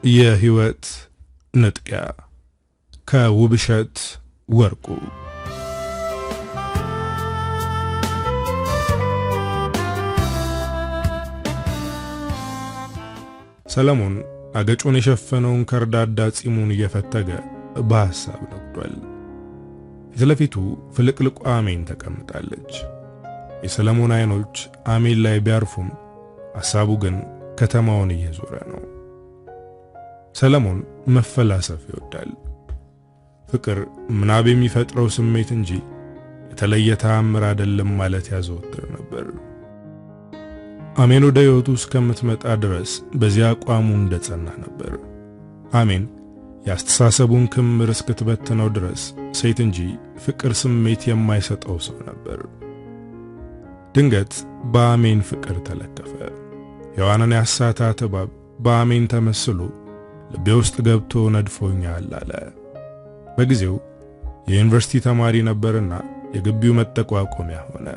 የህይወት ንጥቂያ ከውብሸት ወርቁ። ሰለሞን አገጩን የሸፈነውን ከርዳዳ ጺሙን እየፈተገ በሐሳብ ነግዷል። ፊት ለፊቱ ፍልቅልቋ አሜን ተቀምጣለች። የሰለሞን አይኖች አሜን ላይ ቢያርፉም ሐሳቡ ግን ከተማውን እየዞረ ነው። ሰለሞን መፈላሰፍ ይወዳል። ፍቅር ምናብ የሚፈጥረው ስሜት እንጂ የተለየ ተአምር አይደለም ማለት ያዘወትር ነበር። አሜን ወደ ሕይወቱ እስከምትመጣ ድረስ በዚያ አቋሙ እንደጸና ነበር። አሜን ያስተሳሰቡን ክምር እስክትበትነው ድረስ ሴት እንጂ ፍቅር ስሜት የማይሰጠው ሰው ነበር። ድንገት በአሜን ፍቅር ተለከፈ። ሔዋንን ያሳታት እባብ በአሜን ተመስሎ ልቤ ውስጥ ገብቶ ነድፎኛል አለ። በጊዜው የዩኒቨርሲቲ ተማሪ ነበርና የግቢው መጠቋቆሚያ ሆነ።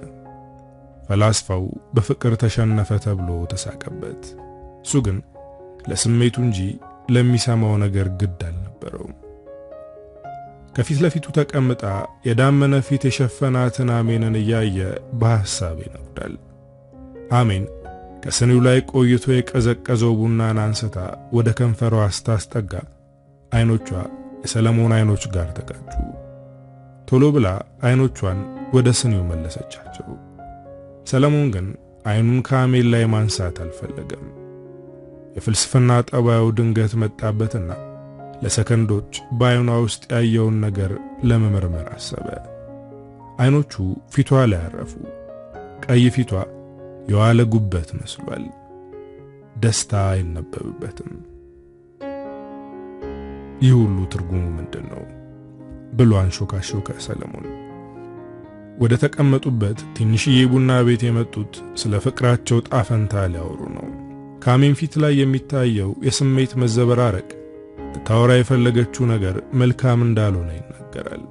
ፈላስፋው በፍቅር ተሸነፈ ተብሎ ተሳቀበት። እሱ ግን ለስሜቱ እንጂ ለሚሰማው ነገር ግድ አልነበረውም። ከፊት ለፊቱ ተቀምጣ የዳመነ ፊት የሸፈናትን አሜንን እያየ በሐሳብ ይነጉዳል። አሜን ከስኒው ላይ ቆይቶ የቀዘቀዘው ቡናን አንስታ ወደ ከንፈሯ አስታስጠጋ አይኖቿ የሰለሞን አይኖች ጋር ተጋጩ። ቶሎ ብላ አይኖቿን ወደ ስኒው መለሰቻቸው። ሰለሞን ግን አይኑን ከአሜን ላይ ማንሳት አልፈለገም። የፍልስፍና ጠባዩ ድንገት መጣበትና ለሰከንዶች በአይኗ ውስጥ ያየውን ነገር ለመመርመር አሰበ። አይኖቹ ፊቷ ላይ አረፉ። ቀይ ፊቷ የዋለ ጉበት መስሏል። ደስታ አይነበብበትም። ይህ ሁሉ ትርጉሙ ምንድነው ብሎ አንሾካሾከ ሰለሞን። ወደ ተቀመጡበት ትንሽዬ ቡና ቤት የመጡት ስለ ፍቅራቸው ጣፈንታ ሊያወሩ ነው። ከአሜን ፊት ላይ የሚታየው የስሜት መዘበራረቅ ልታወራ የፈለገችው ነገር መልካም እንዳልሆነ ይናገራል።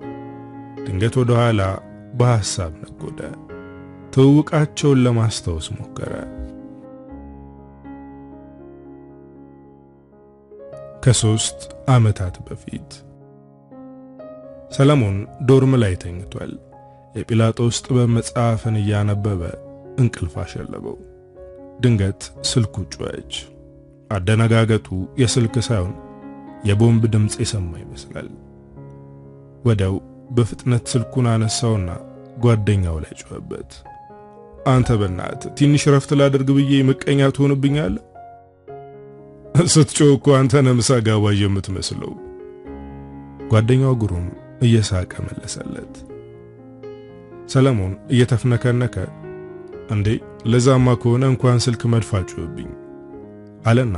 ድንገት ወደ ኋላ በሐሳብ ነጎደ። ትውውቃቸውን ለማስታወስ ሞከረ። ከ3 ዓመታት በፊት ሰለሞን ዶርም ላይ ተኝቷል። የጲላጦስ ጥበብ መጽሐፍን እያነበበ እንቅልፍ አሸለበው። ድንገት ስልኩ ጮኸች። አደነጋገጡ የስልክ ሳይሆን የቦምብ ድምጽ የሰማ ይመስላል። ወዲያው በፍጥነት ስልኩን አነሳውና ጓደኛው ላይ ጮኸበት። አንተ በእናትህ ትንሽ ረፍት ላድርግ ብዬ ምቀኛ ትሆንብኛለህ? ስትጮህ እኮ አንተ ነህ ምሳ ጋባዥ የምትመስለው። ጓደኛው ግሩም እየሳቀ መለሰለት። ሰለሞን እየተፍነከነከ እንዴ ለዛማ ከሆነ እንኳን ስልክ መድፋጩብኝ አለና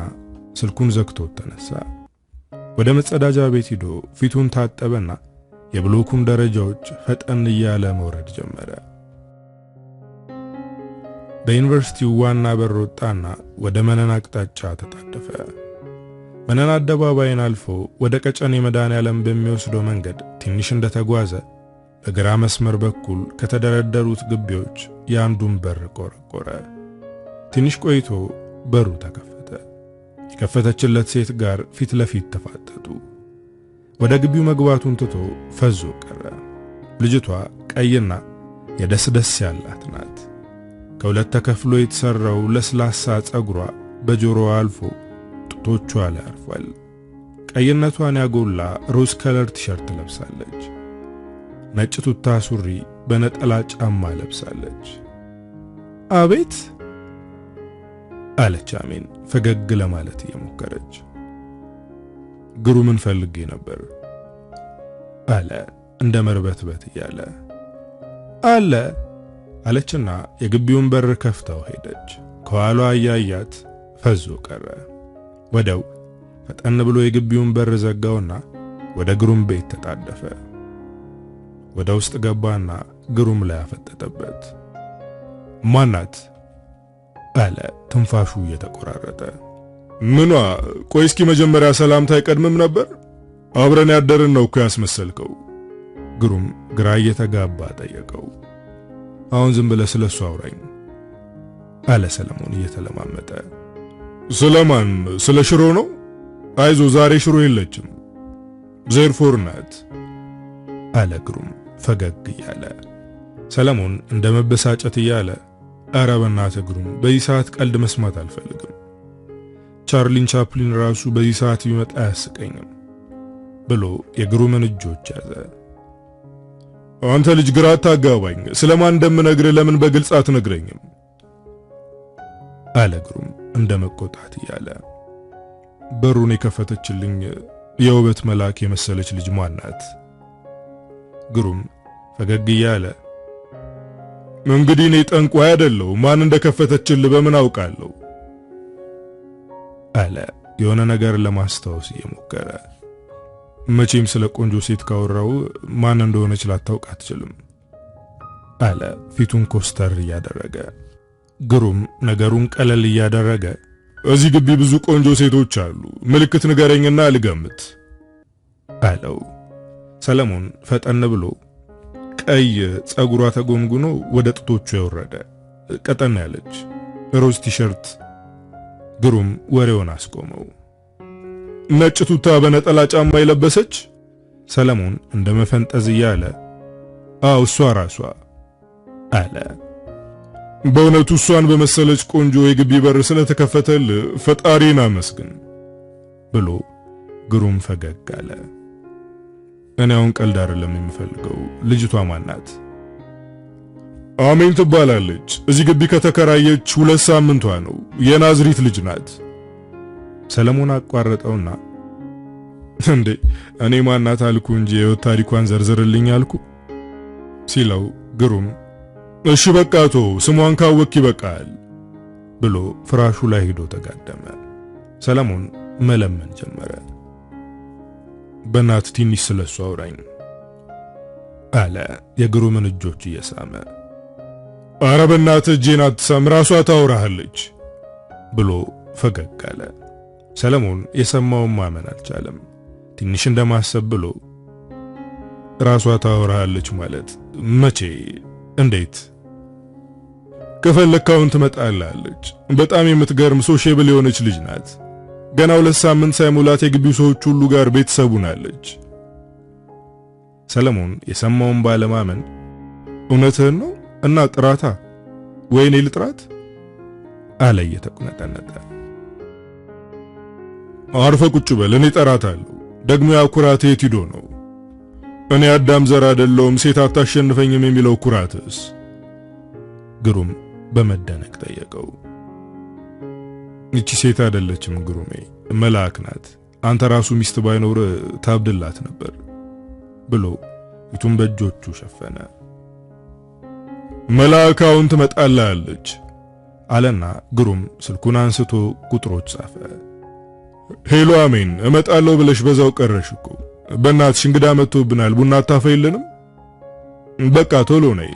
ስልኩን ዘግቶ ተነሳ። ወደ መጸዳጃ ቤት ሄዶ ፊቱን ታጠበና የብሎኩን ደረጃዎች ፈጠን እያለ መውረድ ጀመረ። በዩኒቨርሲቲው ዋና በር ወጣና ወደ መነን አቅጣጫ ተጣደፈ። መነን አደባባይን አልፎ ወደ ቀጨኔ መድኃኔዓለም በሚወስደው መንገድ ትንሽ እንደተጓዘ በግራ መስመር በኩል ከተደረደሩት ግቢዎች የአንዱን በር ቆረቆረ። ትንሽ ቆይቶ በሩ ተከፈተ። የከፈተችለት ሴት ጋር ፊት ለፊት ተፋጠጡ። ወደ ግቢው መግባቱን ትቶ ፈዞ ቀረ። ልጅቷ ቀይና የደስደስ ያላት ናት። ከሁለት ተከፍሎ የተሰራው ለስላሳ ጸጉሯ በጆሮዋ አልፎ ጡቶቿ ላይ አርፏል። ቀይነቷን ያጎላ ሮዝ ከለር ቲሸርት ለብሳለች። ነጭ ቱታ ሱሪ በነጠላ ጫማ ለብሳለች። አቤት አለች አሜን ፈገግ ለማለት እየሞከረች። ግሩምን ፈልጌ ነበር አለ እንደ መርበትበት እያለ። አለ አለችና የግቢውን በር ከፍታው ሄደች። ከኋሏ አያያት ፈዞ ቀረ። ወዲያው ፈጠን ብሎ የግቢውን በር ዘጋውና ወደ ግሩም ቤት ተጣደፈ። ወደ ውስጥ ገባና ግሩም ላይ አፈጠጠበት። ማናት አለ ትንፋሹ እየተቆራረጠ። ምኗ? ቆይ እስኪ መጀመሪያ ሰላምታ አይቀድምም ነበር? አብረን ያደርን ነው እኮ ያስመሰልከው። ግሩም ግራ እየተጋባ ጠየቀው። አሁን ዝም ብለህ ስለሱ አውራኝ አለ ሰለሞን እየተለማመጠ። ስለማን? ስለ ሽሮ ነው አይዞ ዛሬ ሽሮ የለችም ዘርፎር ናት አለ ግሩም ፈገግ እያለ። ሰለሞን እንደ መበሳጨት እያለ ኧረ በእናትህ ግሩም በዚህ ሰዓት ቀልድ መስማት አልፈልግም። ቻርሊን ቻፕሊን ራሱ በዚህ ሰዓት ቢመጣ አያስቀኝም ብሎ የግሩምን እጆች ያዘ። አንተ ልጅ ግራ አታጋባኝ፣ ስለማን እንደምነግርህ ለምን በግልጽ አትነግረኝም? አለ ግሩም እንደ መቆጣት እያለ። በሩን የከፈተችልኝ የውበት መልአክ የመሰለች ልጅ ማን ናት? ግሩም ፈገግ እያለ እንግዲህ እኔ ጠንቋይ አይደለሁ፣ ማን እንደከፈተችልህ በምን አውቃለሁ? አለ የሆነ ነገር ለማስታወስ እየሞከረ። መቼም ስለ ቆንጆ ሴት ካወራው ማን እንደሆነች ላታውቅ አትችልም አለ ፊቱን ኮስተር እያደረገ። ግሩም ነገሩን ቀለል እያደረገ እዚህ ግቢ ብዙ ቆንጆ ሴቶች አሉ፣ ምልክት ንገረኝና ልገምት አለው። ሰለሞን ፈጠን ብሎ ቀይ ጸጉሯ ተጎንጉኖ ወደ ጥቶቹ የወረደ ቀጠን ያለች ሮዝ ቲሸርት። ግሩም ወሬውን አስቆመው። ነጭ ቱታ በነጠላ ጫማ የለበሰች? ሰለሞን እንደ መፈንጠዝ እያለ አው እሷ ራሷ አለ። በእውነቱ እሷን በመሰለች ቆንጆ የግቢ በር ስለተከፈተል ፈጣሪን አመስግን ብሎ ግሩም ፈገግ አለ። እኔ አሁን ቀልድ አይደለም የምፈልገው። ልጅቷ ማናት? አሜን ትባላለች። እዚህ ግቢ ከተከራየች 2 ሳምንቷ ነው። የናዝሪት ልጅ ናት። ሰለሞን አቋረጠውና እንዴ እኔ ማናት አልኩ እንጂ የህይወት ታሪኳን ዘርዝርልኝ አልኩ ሲለው ግሩም እሺ በቃቶ ስሟን ካወክ ይበቃል ብሎ ፍራሹ ላይ ሄዶ ተጋደመ። ሰለሞን መለመን ጀመረ። በእናት ትንሽ ስለሱ አውራኝ አለ የግሩምን እጆች እየሳመ። ኧረ በእናት እጄን አትሳም ራሷ ታወራለች ብሎ ፈገግ አለ። ሰለሞን የሰማውን ማመን አልቻለም። ትንሽ እንደማሰብ ብሎ ራሷ ታወራለች ማለት መቼ? እንዴት? ከፈለካውን ትመጣላለች። በጣም የምትገርም ሶሼብል የሆነች ልጅ ናት። ገና 2 ሳምንት ሳይሞላት የግቢው ሰዎች ሁሉ ጋር ቤተሰብ ሆናለች። ሰለሞን የሰማውን ባለማመን እውነትህን ነው? እና ጥራታ ወይኔ ልጥራት አለ እየተቁነጠነጠ። አርፈ ቁጭ በል፣ እኔ ጠራታለሁ። ደግሞ ያ ኩራት የት ሄዶ ነው? እኔ አዳም ዘር አይደለሁም ሴት አታሸንፈኝም የሚለው ኩራትስ? ግሩም በመደነቅ ጠየቀው። እቺ ሴት አይደለችም ግሩሜ፣ መልአክ ናት። አንተ ራሱ ሚስት ባይኖር ታብድላት ነበር ብሎ ፊቱን በእጆቹ ሸፈነ። መልአካውን ትመጣላለች አለና ግሩም ስልኩን አንስቶ ቁጥሮች ጻፈ። ሄሎ አሜን፣ እመጣለሁ ብለሽ በዛው ቀረሽ እኮ። በእናትሽ እንግዳ መጥቶብናል፣ ቡና አታፈይልንም? በቃ ቶሎ ነይ።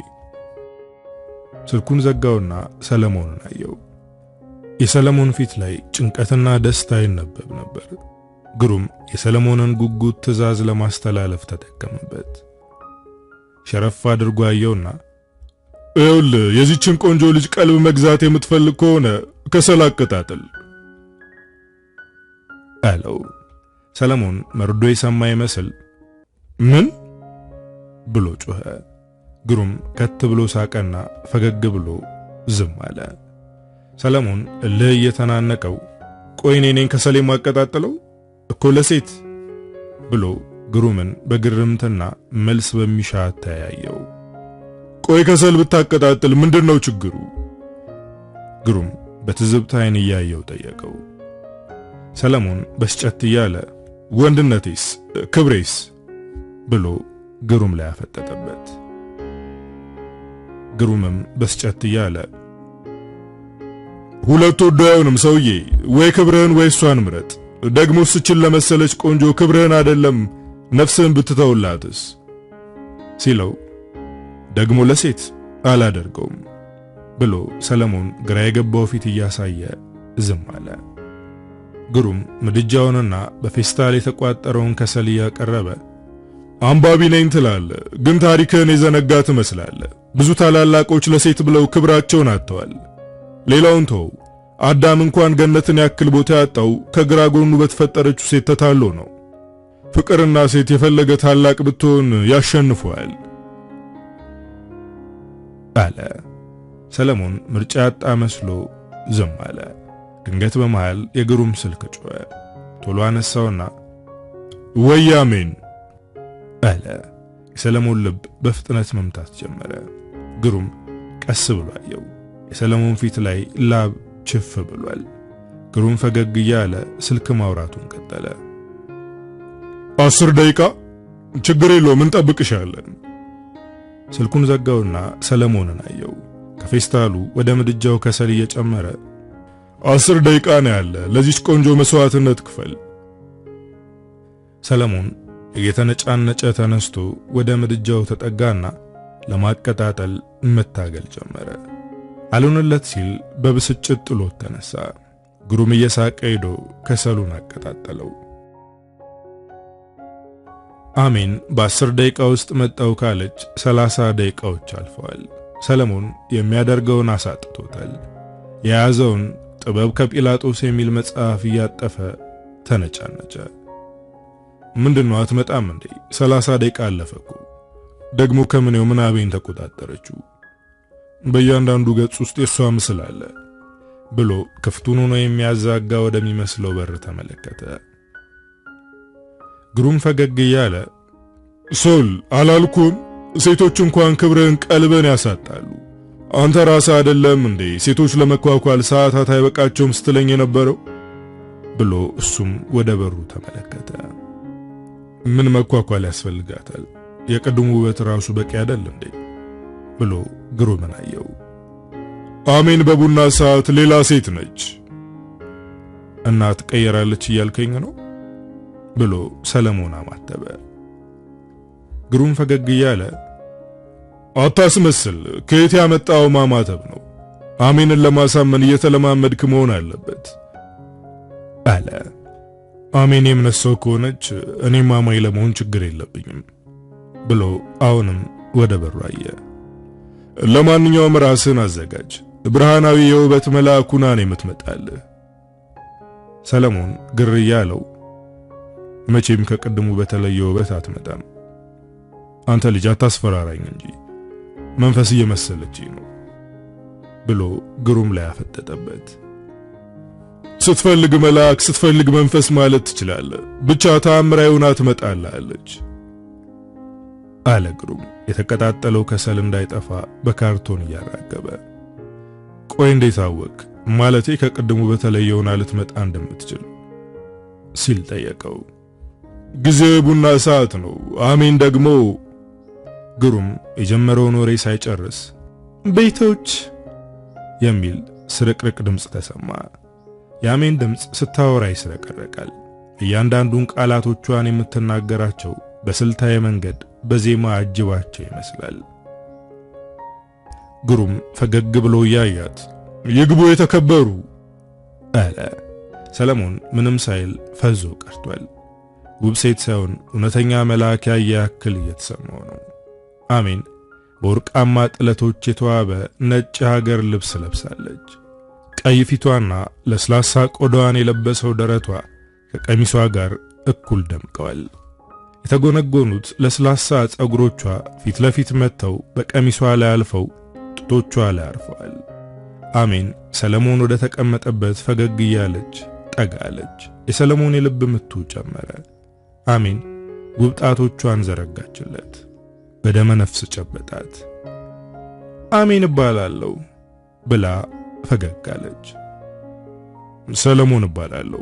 ስልኩን ዘጋውና ሰለሞንን አየው። የሰለሞን ፊት ላይ ጭንቀትና ደስታ ይነበብ ነበር። ግሩም የሰለሞንን ጉጉት ትዕዛዝ ለማስተላለፍ ተጠቀመበት። ሸረፍ አድርጎ አየውና ይኸውልህ የዚችን ቆንጆ ልጅ ቀልብ መግዛት የምትፈልግ ከሆነ ከሰል አቀጣጥል አለው። ሰለሞን መርዶ የሰማ ይመስል ምን ብሎ ጮኸ። ግሩም ከት ብሎ ሳቀና ፈገግ ብሎ ዝም አለ። ሰለሞን እልህ እየተናነቀው ቆይ እኔ ነኝ ከሰል የማቀጣጥለው እኮ ለሴት ብሎ ግሩምን በግርምትና መልስ በሚሻ ተያየው። ቆይ ከሰል ብታቀጣጥል ምንድነው ችግሩ? ግሩም በትዝብት አይን እያየው ጠየቀው። ሰለሞን በስጨት እያለ ወንድነቴስ ክብሬስ ብሎ ግሩም ላይ አፈጠጠበት። ግሩምም በስጨት እያለ ሁለት ወዶ አይሆንም ሰውዬ፣ ወይ ክብርህን ወይ እሷን ምረጥ። ደግሞ ስችል ለመሰለች ቆንጆ ክብርህን አይደለም ነፍስህን ብትተውላትስ ሲለው ደግሞ ለሴት አላደርገውም ብሎ ሰለሞን ግራ የገባው ፊት እያሳየ ዝም አለ። ግሩም ምድጃውንና በፌስታል የተቋጠረውን ከሰል እያቀረበ አንባቢ ነኝ ትላለህ፣ ግን ታሪክህን የዘነጋ ትመስላለህ። ብዙ ታላላቆች ለሴት ብለው ክብራቸውን አጥተዋል። ሌላውን ተው፣ አዳም እንኳን ገነትን ያክል ቦታ ያጣው ከግራ ጎኑ በተፈጠረችው ሴት ተታሎ ነው። ፍቅርና ሴት የፈለገ ታላቅ ብትሆን ያሸንፈዋል አለ። ሰለሞን ምርጫ ያጣ መስሎ ዝም አለ። ድንገት በመሃል የግሩም ስልክ ጮኸ። ቶሎ አነሳውና ወይ አሜን አለ። የሰለሞን ልብ በፍጥነት መምታት ጀመረ። ግሩም ቀስ ብሎ አየው። የሰለሞን ፊት ላይ ላብ ችፍ ብሏል። ግሩም ፈገግ እያለ ስልክ ማውራቱን ቀጠለ። 10 ደቂቃ ችግር የለውም እንጠብቅሻለን። ስልኩን ዘጋውና ሰለሞንን አየው። ከፌስታሉ ወደ ምድጃው ከሰል እየጨመረ 10 ደቂቃ ነው ያለ፣ ለዚች ቆንጆ መስዋዕትነት ክፈል። ሰለሞን እየተነጫነጨ ተነስቶ ወደ ምድጃው ተጠጋና ለማቀጣጠል መታገል ጀመረ። አልሆነለት ሲል በብስጭት ጥሎት ተነሳ። ግሩም እየሳቀ ሄዶ ከሰሉን አቀጣጠለው። አሜን በ10 ደቂቃ ውስጥ መጣው ካለች 30 ደቂቃዎች አልፈዋል። ሰለሞን የሚያደርገውን አሳጥቶታል። የያዘውን ጥበብ ከጲላጦስ የሚል መጽሐፍ እያጠፈ ተነጫነጨ። ምንድነው አትመጣም እንዴ? 30 ደቂቃ አለፈኩ። ደግሞ ከምኔው ምን አቤን ተቆጣጠረችው? በእያንዳንዱ ገጽ ውስጥ የሷ ምስል አለ ብሎ ክፍቱን ሆኖ የሚያዛጋ ወደሚመስለው በር ተመለከተ። ግሩም ፈገግ እያለ ሶል አላልኩም? ሴቶች እንኳን ክብርን ቀልበን ያሳጣሉ። አንተ ራስህ አይደለም እንዴ ሴቶች ለመኳኳል ሰዓታት አይበቃቸውም ስትለኝ የነበረው ብሎ እሱም ወደ በሩ ተመለከተ። ምን መኳኳል ያስፈልጋታል? የቀድሞ ውበት ራሱ በቂ አይደል እንዴ ብሎ ግሩምን አየው። አሜን በቡና ሰዓት ሌላ ሴት ነች እና ትቀየራለች እያልከኝ ነው ብሎ ሰለሞን አማተበ። ግሩም ፈገግ እያለ አታስመስል፣ ከየት ያመጣው ማማተብ ነው? አሜንን ለማሳመን እየተለማመድክ መሆን አለበት አለ። አሜን የእምነት ሰው ከሆነች እኔም አማኝ ለመሆን ችግር የለብኝም ብሎ አሁንም ወደ በሩ አየ። ለማንኛውም ራስን አዘጋጅ፣ ብርሃናዊ የውበት መልአክ ሁና ነው የምትመጣልህ። ሰለሞን ግር እያለው መቼም ከቀድሙ በተለየ ውበት አትመጣም። አንተ ልጅ አታስፈራራኝ እንጂ መንፈስ እየመሰለችኝ ነው ብሎ ግሩም ላይ አፈጠጠበት። ስትፈልግ መልአክ ስትፈልግ መንፈስ ማለት ትችላለህ፣ ብቻ ተአምራዊ ሆና ትመጣልሃለች አለ ግሩም የተቀጣጠለው ከሰል እንዳይጠፋ በካርቶን እያራገበ። ቆይ እንዴት አወቅ? ማለቴ ከቀድሙ በተለየ ሆና ልትመጣ እንደምትችል ሲል ጠየቀው። ጊዜው የቡና ሰዓት ነው። አሜን ደግሞ ግሩም የጀመረውን ወሬ ሳይጨርስ ቤቶች የሚል ስርቅርቅ ድምፅ ተሰማ። የአሜን ድምፅ ስታወራ ይስረቀረቃል። እያንዳንዱን ቃላቶቿን የምትናገራቸው በስልታዊ መንገድ በዜማ አጅባቸው ይመስላል። ግሩም ፈገግ ብሎ ያያት ይግቡ የተከበሩ አለ። ሰለሞን ምንም ሳይል ፈዞ ቀርቷል። ውብ ሴት ሳይሆን እውነተኛ መልአክ ያየ ያክል እየተሰማው ነው። አሜን በወርቃማ ጥለቶች የተዋበ ነጭ ሀገር ልብስ ለብሳለች። ቀይ ፊቷና ለስላሳ ቆዳዋን የለበሰው ደረቷ ከቀሚሷ ጋር እኩል ደምቀዋል። የተጎነጎኑት ለስላሳ ጸጉሮቿ ፊት ለፊት መጥተው በቀሚሷ ላይ አልፈው ጡቶቿ ላይ አርፈዋል። አሜን ሰለሞን ወደ ተቀመጠበት ፈገግ እያለች ጠጋለች። የሰለሞን የልብ ምቱ ጨመረ። አሜን ውብ ጣቶቿን ዘረጋችለት። በደመ ነፍስ ጨበጣት። አሜን እባላለሁ ብላ ፈገግ አለች። ሰለሞን እባላለሁ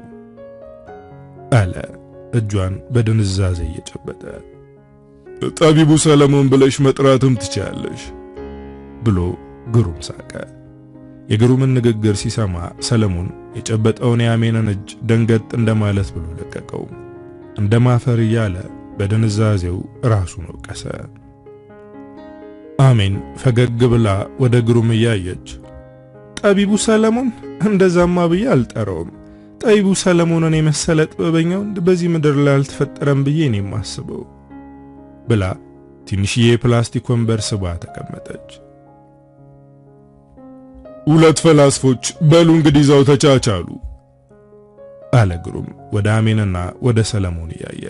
አለ እጇን በድንዛዜ እየጨበጠ። ጠቢቡ ሰለሞን ብለሽ መጥራትም ትችያለሽ ብሎ ግሩም ሳቀ። የግሩምን ንግግር ሲሰማ ሰለሞን የጨበጠውን የአሜንን እጅ ደንገጥ እንደማለት ብሎ ለቀቀው። እንደማፈር እያለ በድንዛዜው ራሱን ወቀሰ። አሜን ፈገግ ብላ ወደ ግሩም እያየች ጠቢቡ ሰለሞን እንደዛማ ብዬ አልጠራውም። ጠቢቡ ሰለሞንን የመሰለ ጥበበኛ ወንድ በዚህ ምድር ላይ አልተፈጠረም ብዬ ነው የማስበው ብላ ትንሽዬ የፕላስቲክ ወንበር ስባ ተቀመጠች። ሁለት ፈላስፎች በሉ እንግዲህ ይዘው ተቻቻሉ አለ ግሩም ወደ አሜንና ወደ ሰለሞን እያየ።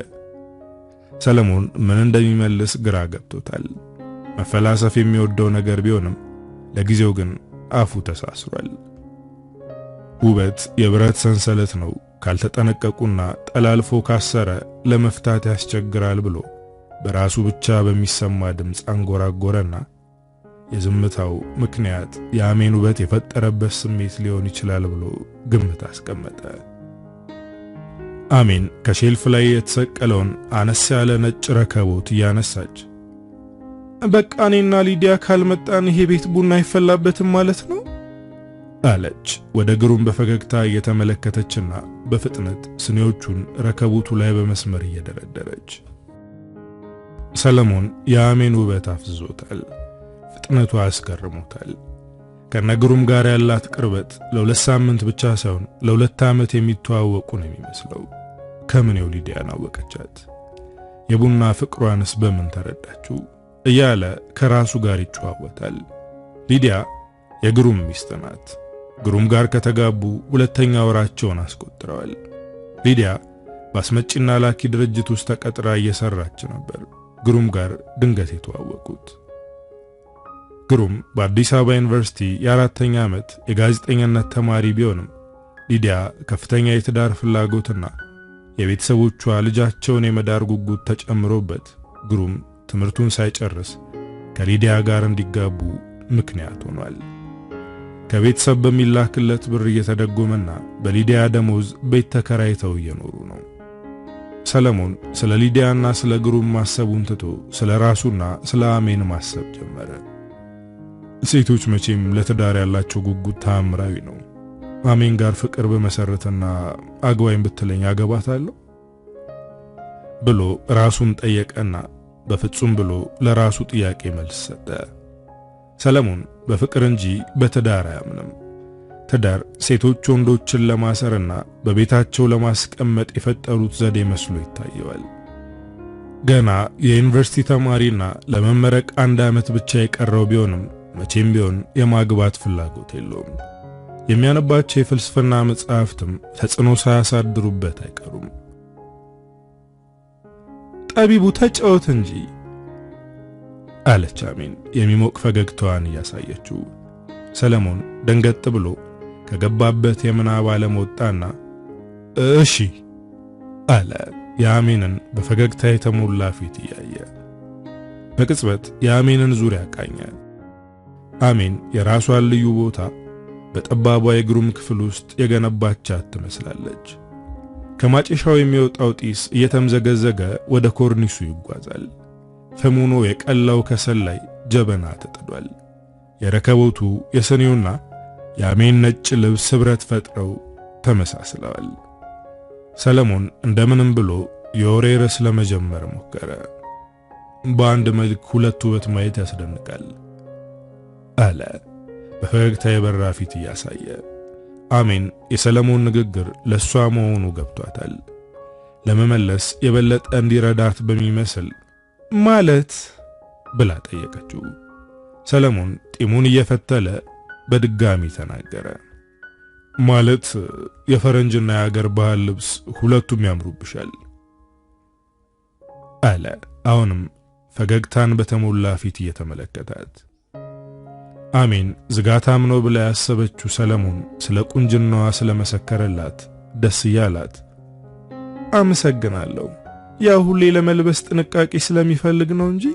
ሰለሞን ምን እንደሚመልስ ግራ ገብቶታል። መፈላሰፍ የሚወደው ነገር ቢሆንም ለጊዜው ግን አፉ ተሳስሯል። ውበት የብረት ሰንሰለት ነው፣ ካልተጠነቀቁና ጠላልፎ ካሰረ ለመፍታት ያስቸግራል ብሎ በራሱ ብቻ በሚሰማ ድምፅ አንጎራጎረና የዝምታው ምክንያት የአሜን ውበት የፈጠረበት ስሜት ሊሆን ይችላል ብሎ ግምት አስቀመጠ። አሜን ከሼልፍ ላይ የተሰቀለውን አነስ ያለ ነጭ ረከቦት እያነሳች በቃ እኔና ሊዲያ ካልመጣን ይሄ ቤት ቡና አይፈላበትም ማለት ነው አለች ወደ ግሩም በፈገግታ እየተመለከተችና በፍጥነት ስኒዎቹን ረከቦቱ ላይ በመስመር እየደረደረች። ሰለሞን የአሜን ውበት አፍዝዞታል። ፍጥነቷ አስገርሞታል። ከነግሩም ጋር ያላት ቅርበት ለሁለት ሳምንት ብቻ ሳይሆን ለሁለት ዓመት የሚተዋወቁ ነው የሚመስለው። ከምኔው ሊዲያን አወቀቻት? የቡና ፍቅሯንስ በምን ተረዳችው? እያለ ከራሱ ጋር ይጨዋወታል። ሊዲያ የግሩም ሚስት ናት። ግሩም ጋር ከተጋቡ ሁለተኛ ወራቸውን አስቆጥረዋል። ሊዲያ በአስመጪና ላኪ ድርጅት ውስጥ ተቀጥራ እየሰራች ነበር ግሩም ጋር ድንገት የተዋወቁት። ግሩም በአዲስ አበባ ዩኒቨርሲቲ የአራተኛ ዓመት የጋዜጠኝነት ተማሪ ቢሆንም ሊዲያ ከፍተኛ የትዳር ፍላጎትና የቤተሰቦቿ ልጃቸውን የመዳር ጉጉት ተጨምሮበት ግሩም ትምህርቱን ሳይጨርስ ከሊዲያ ጋር እንዲጋቡ ምክንያት ሆኗል። ከቤተሰብ በሚላክለት ብር እየተደጎመና በሊዲያ ደሞዝ ቤት ተከራይተው እየኖሩ ነው። ሰለሞን ስለ ሊዲያና ስለ ግሩም ማሰቡን ትቶ ስለ ራሱና ስለ አሜን ማሰብ ጀመረ። ሴቶች መቼም ለትዳር ያላቸው ጉጉት ታምራዊ ነው። አሜን ጋር ፍቅር በመሰረትና አግባኝ ብትለኝ አገባታለሁ ብሎ ራሱን ጠየቀና በፍጹም ብሎ ለራሱ ጥያቄ መልስ ሰጠ። ሰለሞን በፍቅር እንጂ በትዳር አያምንም። ትዳር ሴቶች ወንዶችን ለማሰርና በቤታቸው ለማስቀመጥ የፈጠሩት ዘዴ መስሎ ይታየዋል። ገና የዩኒቨርሲቲ ተማሪና ለመመረቅ አንድ ዓመት ብቻ የቀረው ቢሆንም መቼም ቢሆን የማግባት ፍላጎት የለውም። የሚያነባቸው የፍልስፍና መጽሐፍትም ተጽዕኖ ሳያሳድሩበት አይቀሩም። ጠቢቡ ተጫወት እንጂ አለች አሜን የሚሞቅ ፈገግታዋን እያሳየችው። ሰለሞን ደንገጥ ብሎ ከገባበት የምናብ ዓለም ወጣና እሺ አለ የአሜንን በፈገግታ የተሞላ ፊት እያየ። በቅጽበት የአሜንን ዙሪያ ቃኘ። አሜን የራሷን ልዩ ቦታ በጠባቧ የግሩም ክፍል ውስጥ የገነባቻት ትመስላለች። ከማጨሻው የሚወጣው ጢስ እየተምዘገዘገ ወደ ኮርኒሱ ይጓዛል። ፈሙኖ የቀላው ከሰል ላይ ጀበና ተጥዷል። የረከቦቱ የሰኒውና የአሜን ነጭ ልብስ ህብረት ፈጥረው ተመሳስለዋል። ሰለሞን እንደምንም ብሎ የወሬ ርዕስ ለመጀመር ሞከረ። በአንድ መልክ ሁለት ውበት ማየት ያስደንቃል አለ በፈገግታ የበራ ፊት እያሳየ። አሜን የሰለሞን ንግግር ለሷ መሆኑ ገብቷታል። ለመመለስ የበለጠ እንዲረዳት በሚመስል ማለት ብላ ጠየቀችው። ሰለሞን ጢሙን እየፈተለ በድጋሚ ተናገረ። ማለት የፈረንጅና የአገር ባህል ልብስ ሁለቱም ያምሩብሻል አለ አሁንም ፈገግታን በተሞላ ፊት እየተመለከታት። አሜን ዝጋታም ነው ብላ ያሰበችው ሰለሞን ስለ ቁንጅናዋ ስለመሰከረላት ደስ እያላት አመሰግናለሁ፣ ያው ሁሌ ለመልበስ ጥንቃቄ ስለሚፈልግ ነው እንጂ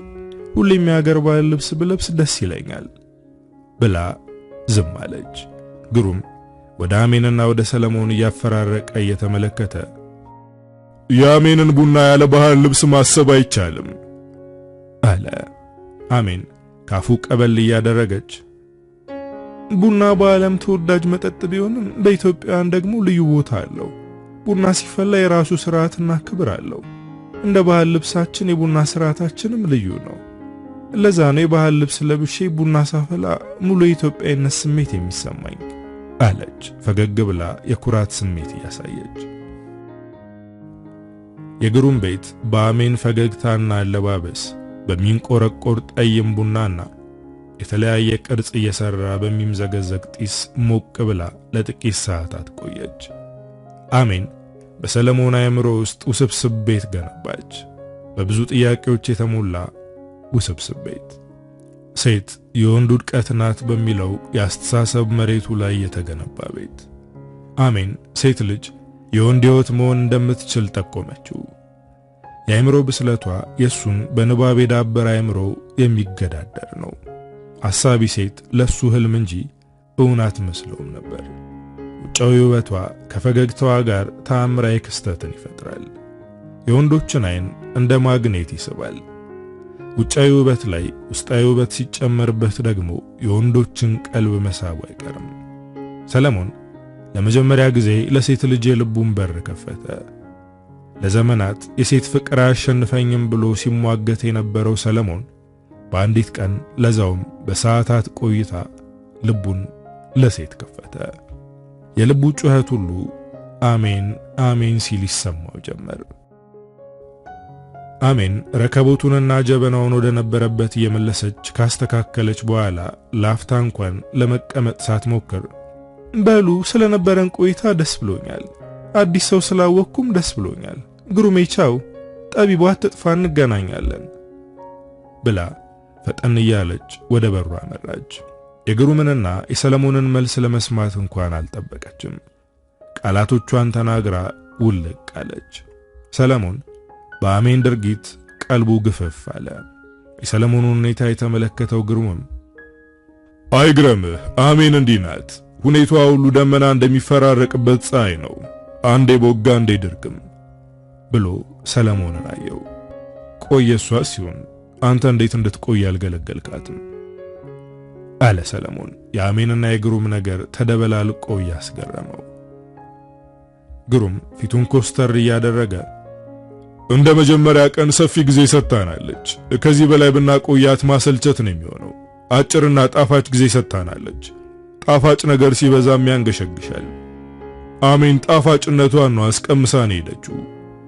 ሁሌም የአገር ባህል ልብስ ብለብስ ደስ ይለኛል ብላ ዝም አለች። ግሩም ወደ አሜንና ወደ ሰለሞን እያፈራረቀ እየተመለከተ የአሜንን ቡና ያለ ባህል ልብስ ማሰብ አይቻልም አለ። አሜን ካፉ ቀበል እያደረገች ቡና በዓለም ተወዳጅ መጠጥ ቢሆንም በኢትዮጵያውያን ደግሞ ልዩ ቦታ አለው። ቡና ሲፈላ የራሱ ስርዓትና ክብር አለው። እንደ ባህል ልብሳችን የቡና ስርዓታችንም ልዩ ነው። ለዛ ነው የባህል ልብስ ለብሼ ቡና ሳፈላ ሙሉ የኢትዮጵያዊነት ስሜት የሚሰማኝ አለች ፈገግ ብላ የኩራት ስሜት እያሳየች። የግሩም ቤት በአሜን ፈገግታና አለባበስ በሚንቆረቆር ጠይም ቡናና የተለያየ ቅርጽ እየሰራ በሚምዘገዘግ ጢስ ሞቅ ብላ ለጥቂት ሰዓታት ቆየች። አሜን በሰለሞን አእምሮ ውስጥ ውስብስብ ቤት ገነባች። በብዙ ጥያቄዎች የተሞላ ውስብስብ ቤት። ሴት የወንድ ውድቀት ናት በሚለው የአስተሳሰብ መሬቱ ላይ የተገነባ ቤት። አሜን ሴት ልጅ የወንድ ሕይወት መሆን እንደምትችል ጠቆመችው። የአእምሮ ብስለቷ የሱን በንባብ የዳበረ አእምሮ የሚገዳደር ነው። አሳቢ ሴት ለሱ ህልም እንጂ እውን አትመስለውም ነበር። ውጫዊ ውበቷ ከፈገግታዋ ጋር ተአምራዊ ክስተትን ይፈጥራል። የወንዶችን አይን እንደ ማግኔት ይስባል። ውጫዊ ውበት ላይ ውስጣዊ ውበት ሲጨመርበት ደግሞ የወንዶችን ቀልብ መሳቡ አይቀርም። ሰለሞን ለመጀመሪያ ጊዜ ለሴት ልጅ የልቡን በር ከፈተ። ለዘመናት የሴት ፍቅር አያሸንፈኝም ብሎ ሲሟገት የነበረው ሰለሞን በአንዲት ቀን ለዛውም በሰዓታት ቆይታ ልቡን ለሴት ከፈተ። የልቡ ጩኸት ሁሉ አሜን አሜን ሲል ይሰማው ጀመር። አሜን ረከቦቱንና ጀበናውን ወደ ነበረበት እየመለሰች ካስተካከለች በኋላ ላፍታ እንኳን ለመቀመጥ ሳትሞክር በሉ ስለነበረን ቆይታ ደስ ብሎኛል፣ አዲስ ሰው ስላወቅኩም ደስ ብሎኛል፣ ግሩሜ ቻው፣ ጠቢቡ አትጥፋ እንገናኛለን ብላ ፈጠን እያለች ወደ በሩ አመራች። የግሩምንና የሰለሞንን መልስ ለመስማት እንኳን አልጠበቀችም። ቃላቶቿን ተናግራ ውልቅ አለች። ሰለሞን በአሜን ድርጊት ቀልቡ ግፍፍ አለ። የሰለሞኑን ሁኔታ የተመለከተው ግሩምም አይግረምህ፣ አሜን እንዲህ ናት። ሁኔታዋ ሁሉ ደመና እንደሚፈራረቅበት ፀሐይ ነው፣ አንዴ ቦጋ አንዴ ድርቅም ብሎ ሰለሞንን አየው። ቆየሷ ሲሆን አንተ እንዴት እንድትቆይ ያልገለገልካትም አለ ሰለሞን። የአሜንና የግሩም ነገር ተደበላልቆ ያስገረመው። ግሩም ፊቱን ኮስተር እያደረገ እንደ መጀመሪያ ቀን ሰፊ ጊዜ ሰጥታናለች። ከዚህ በላይ ብናቆያት ማሰልቸት ነው የሚሆነው። አጭርና ጣፋጭ ጊዜ ሰጥታናለች። ጣፋጭ ነገር ሲበዛም ያንገሸግሻል። አሜን ጣፋጭነቷን ነው አስቀምሳን ሄደችው።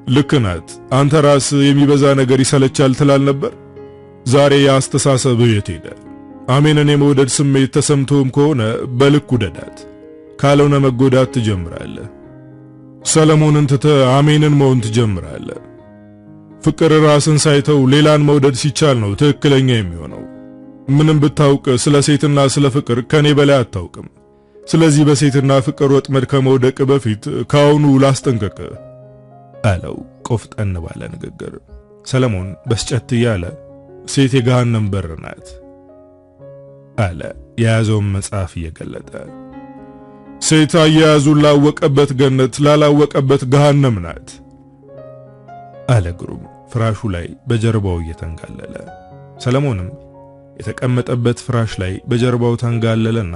ልክ ናት። አንተ ራስ የሚበዛ ነገር ይሰለቻል ትላል ነበር። ዛሬ ያስተሳሰብህ የት ሄደ? አሜንን የመውደድ ስሜት ተሰምቶም ከሆነ በልክ ውደዳት፣ ካልሆነ መጎዳት ትጀምራለህ። ሰለሞንን ትተህ አሜንን መሆን ትጀምራለህ። ፍቅር ራስን ሳይተው ሌላን መውደድ ሲቻል ነው ትክክለኛ የሚሆነው። ምንም ብታውቅ ስለ ሴትና ስለ ፍቅር ከኔ በላይ አታውቅም። ስለዚህ በሴትና ፍቅር ወጥመድ ከመውደቅ በፊት ካሁኑ ላስጠንቀቅ አለው ቆፍጠን ባለ ንግግር። ሰለሞን በስጨት እያለ ሴት የገሃነም በር ናት አለ የያዘውን መጽሐፍ እየገለጠ። ሴት አያያዙን ላወቀበት ገነት ላላወቀበት ገሃነም ናት አለ ግሩም ፍራሹ ላይ በጀርባው እየተንጋለለ። ሰለሞንም የተቀመጠበት ፍራሽ ላይ በጀርባው ተንጋለለና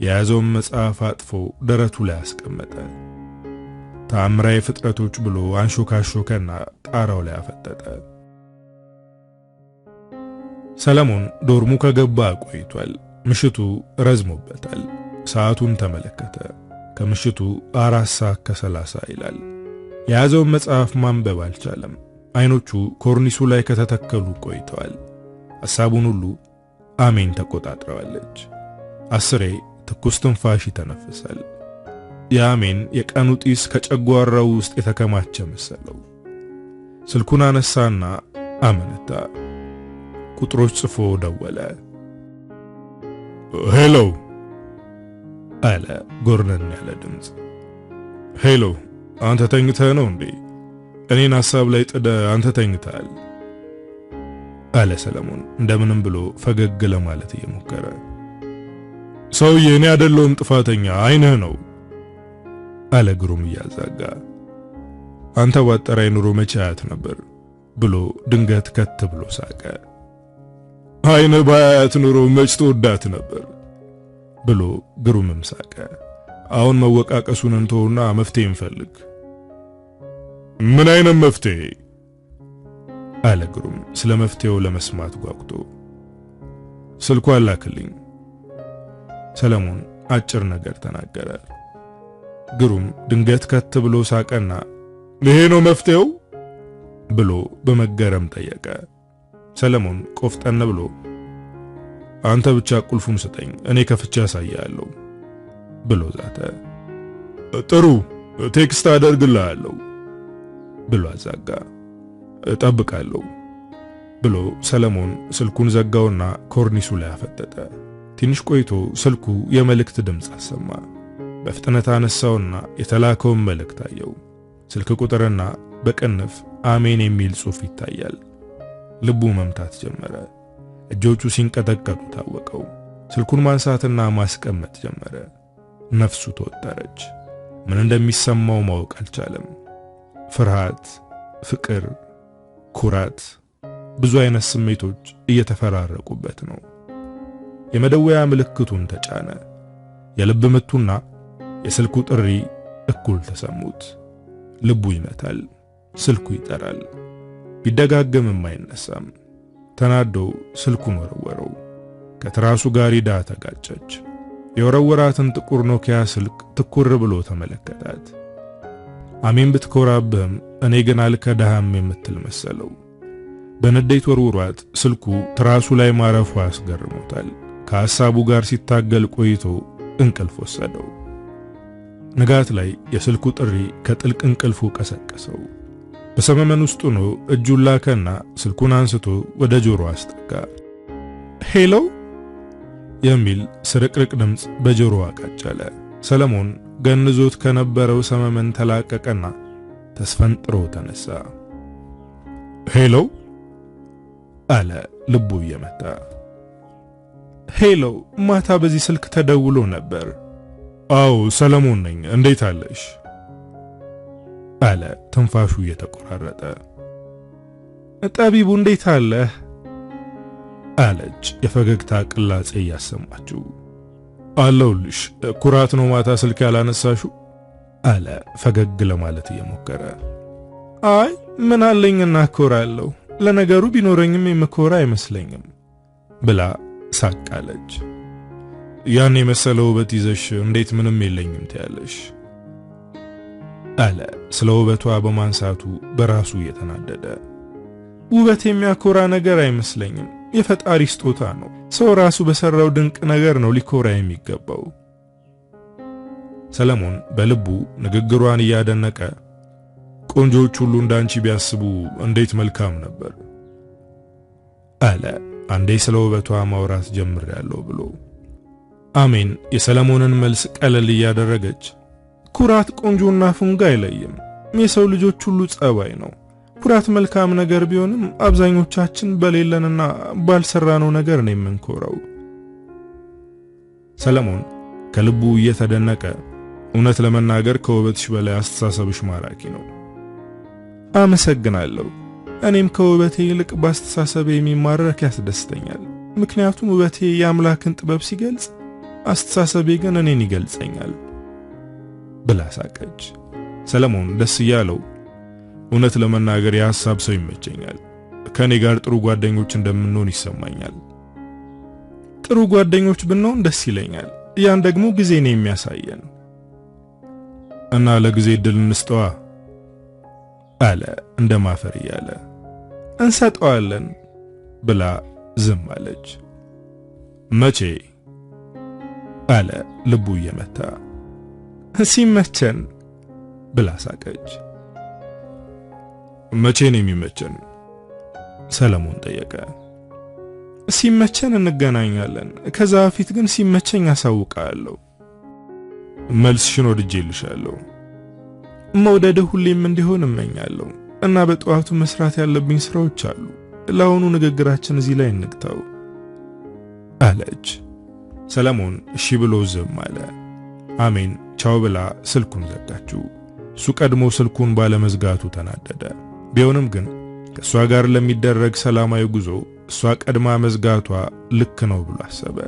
የያዘውን መጽሐፍ አጥፎ ደረቱ ላይ አስቀመጠ። ተአምራዊ ፍጥረቶች ብሎ አንሾካሾከና ጣራው ላይ አፈጠጠ። ሰለሞን ዶርሙ ከገባ ቆይቷል። ምሽቱ ረዝሞበታል። ሰዓቱን ተመለከተ። ከምሽቱ 4:30 ይላል። የያዘውን መጽሐፍ ማንበብ አልቻለም። አይኖቹ ኮርኒሱ ላይ ከተተከሉ ቆይተዋል። ሐሳቡን ሁሉ አሜን ተቆጣጥረዋለች። አስሬ ትኩስ ትንፋሽ ይተነፍሳል። የአሜን የቀኑ ጢስ ከጨጓራው ውስጥ የተከማቸ መሰለው። ስልኩን አነሳና አመነታ። ቁጥሮች ጽፎ ደወለ። ሄሎ አለ ጎርነን ያለ ድምፅ። ሄሎ አንተ ተኝተህ ነው እንዴ? እኔን ሐሳብ ላይ ጥደ አንተ ተኝተሃል አለ ሰለሞን እንደምንም ብሎ ፈገግ ለማለት እየሞከረ። ሰውዬ እኔ አይደለሁም ጥፋተኛ አይነህ ነው አለ ግሩም እያዛጋ። አንተ ባጠራይ ኑሮ መቼ አያት ነበር ብሎ ድንገት ከት ብሎ ሳቀ። አይነህ ባያት ኑሮ መች ተወዳት ነበር ብሎ ግሩምም ሳቀ። አሁን መወቃቀሱን እንተውና መፍትሄ እንፈልግ። ምን አይነት መፍትሄ አለ ግሩም ስለ መፍትሄው ለመስማት ጓጉቶ። ስልኩ አላክልኝ። ሰለሞን አጭር ነገር ተናገረ። ግሩም ድንገት ከት ብሎ ሳቀና ይሄ ነው መፍትሄው ብሎ በመገረም ጠየቀ። ሰለሞን ቆፍጠን ብሎ አንተ ብቻ ቁልፉን ስጠኝ፣ እኔ ከፍቼ ያሳያለሁ ብሎ ዛተ። ጥሩ ቴክስት አደርግልሃለሁ ብሎ አዛጋ። እጠብቃለሁ ብሎ ሰለሞን ስልኩን ዘጋውና ኮርኒሱ ላይ አፈጠጠ። ትንሽ ቆይቶ ስልኩ የመልእክት ድምፅ አሰማ። በፍጥነት አነሳውና የተላከውን መልእክት አየው። ስልክ ቁጥርና በቅንፍ አሜን የሚል ጽሑፍ ይታያል። ልቡ መምታት ጀመረ። እጆቹ ሲንቀጠቀጡ ታወቀው። ስልኩን ማንሳትና ማስቀመጥ ጀመረ። ነፍሱ ተወጠረች። ምን እንደሚሰማው ማወቅ አልቻለም። ፍርሃት፣ ፍቅር፣ ኩራት፣ ብዙ አይነት ስሜቶች እየተፈራረቁበት ነው። የመደወያ ምልክቱን ተጫነ። የልብ ምቱና የስልኩ ጥሪ እኩል ተሰሙት። ልቡ ይመታል፣ ስልኩ ይጠራል። ቢደጋገምም አይነሳም። ተናዶ ስልኩን ወረወረው። ከትራሱ ጋር ሄዳ ተጋጨች። የወረወራትን ጥቁር ኖኪያ ስልክ ትኩር ብሎ ተመለከታት። አሜን ብትኮራብህም እኔ ግን አልከዳህም የምትል መሰለው። በንዴት ወርውሯት ስልኩ ትራሱ ላይ ማረፉ አስገርሞታል። ከሐሳቡ ጋር ሲታገል ቆይቶ እንቅልፍ ወሰደው። ንጋት ላይ የስልኩ ጥሪ ከጥልቅ እንቅልፉ ቀሰቀሰው። በሰመመን ውስጥ ሆኖ እጁን ላከና ስልኩን አንስቶ ወደ ጆሮ አስጠጋ። ሄሎ የሚል ስርቅርቅ ድምፅ በጆሮ አቃጨለ። ሰለሞን ገንዞት ከነበረው ሰመመን ተላቀቀና ተስፈንጥሮ ተነሳ። ሄሎ አለ ልቡ እየመታ። ሄሎ ማታ በዚህ ስልክ ተደውሎ ነበር። አዎ ሰለሞን ነኝ፣ እንዴት አለሽ? አለ ትንፋሹ እየተቆራረጠ። ጠቢቡ እንዴት አለህ? አለች የፈገግታ ቅላጼ እያሰማችው። አለሁልሽ። ኩራት ነው ማታ ስልክ ያላነሳሹ? አለ ፈገግ ለማለት እየሞከረ። አይ ምን አለኝና እኮራለሁ፣ ለነገሩ ቢኖረኝም የምኮራ አይመስለኝም ብላ ሳቃለች። ያን የመሰለ ውበት ይዘሽ እንዴት ምንም የለኝም ትያለሽ? አለ ስለ ውበቷ በማንሳቱ በራሱ እየተናደደ። ውበት የሚያኮራ ነገር አይመስለኝም፣ የፈጣሪ ስጦታ ነው። ሰው ራሱ በሰራው ድንቅ ነገር ነው ሊኮራ የሚገባው። ሰለሞን በልቡ ንግግሯን እያደነቀ ቆንጆች ሁሉ እንዳንቺ ቢያስቡ እንዴት መልካም ነበር አለ አንዴ ስለ ውበቷ ማውራት ጀምሬያለሁ ብሎ። አሜን የሰለሞንን መልስ ቀለል እያደረገች ኩራት ቆንጆና ፉንጋ አይለይም፣ የሰው ልጆች ሁሉ ጸባይ ነው። ኩራት መልካም ነገር ቢሆንም አብዛኞቻችን በሌለንና ባልሰራነው ነገር ነው የምንኮራው። ሰለሞን ከልቡ እየተደነቀ እውነት ለመናገር ከውበትሽ በላይ አስተሳሰብሽ ማራኪ ነው። አመሰግናለሁ። እኔም ከውበቴ ይልቅ በአስተሳሰቤ የሚማረክ ያስደስተኛል። ምክንያቱም ውበቴ የአምላክን ጥበብ ሲገልጽ፣ አስተሳሰቤ ግን እኔን ይገልጸኛል ብላ ሳቀች። ሰለሞን ደስ እያለው እውነት ለመናገር የሐሳብ ሰው ይመቸኛል፣ ከኔ ጋር ጥሩ ጓደኞች እንደምንሆን ይሰማኛል። ጥሩ ጓደኞች ብንሆን ደስ ይለኛል። ያን ደግሞ ጊዜ ነው የሚያሳየን። እና ለጊዜ እድል እንስጠዋ አለ እንደ ማፈር እያለ። እንሰጠዋለን ብላ ዝም አለች። መቼ አለ ልቡ እየመታ። ሲመቸን ብላ ሳቀች። መቼ ነው የሚመቸን? ሰለሞን ጠየቀ። ሲመቸን እንገናኛለን። ከዛ በፊት ግን ሲመቸኝ አሳውቃለሁ። መልስሽን ወድጄልሻለሁ። መውደድህ ሁሌም እንዲሆን እመኛለሁ እና በጠዋቱ መስራት ያለብኝ ስራዎች አሉ። ለአሁኑ ንግግራችን እዚህ ላይ እንግታው አለች። ሰለሞን እሺ ብሎ ዝም አለ። አሜን ቻው ብላ ስልኩን ዘጋችው። እሱ ቀድሞ ስልኩን ባለመዝጋቱ ተናደደ። ቢሆንም ግን ከሷ ጋር ለሚደረግ ሰላማዊ ጉዞ እሷ ቀድማ መዝጋቷ ልክ ነው ብሎ አሰበ።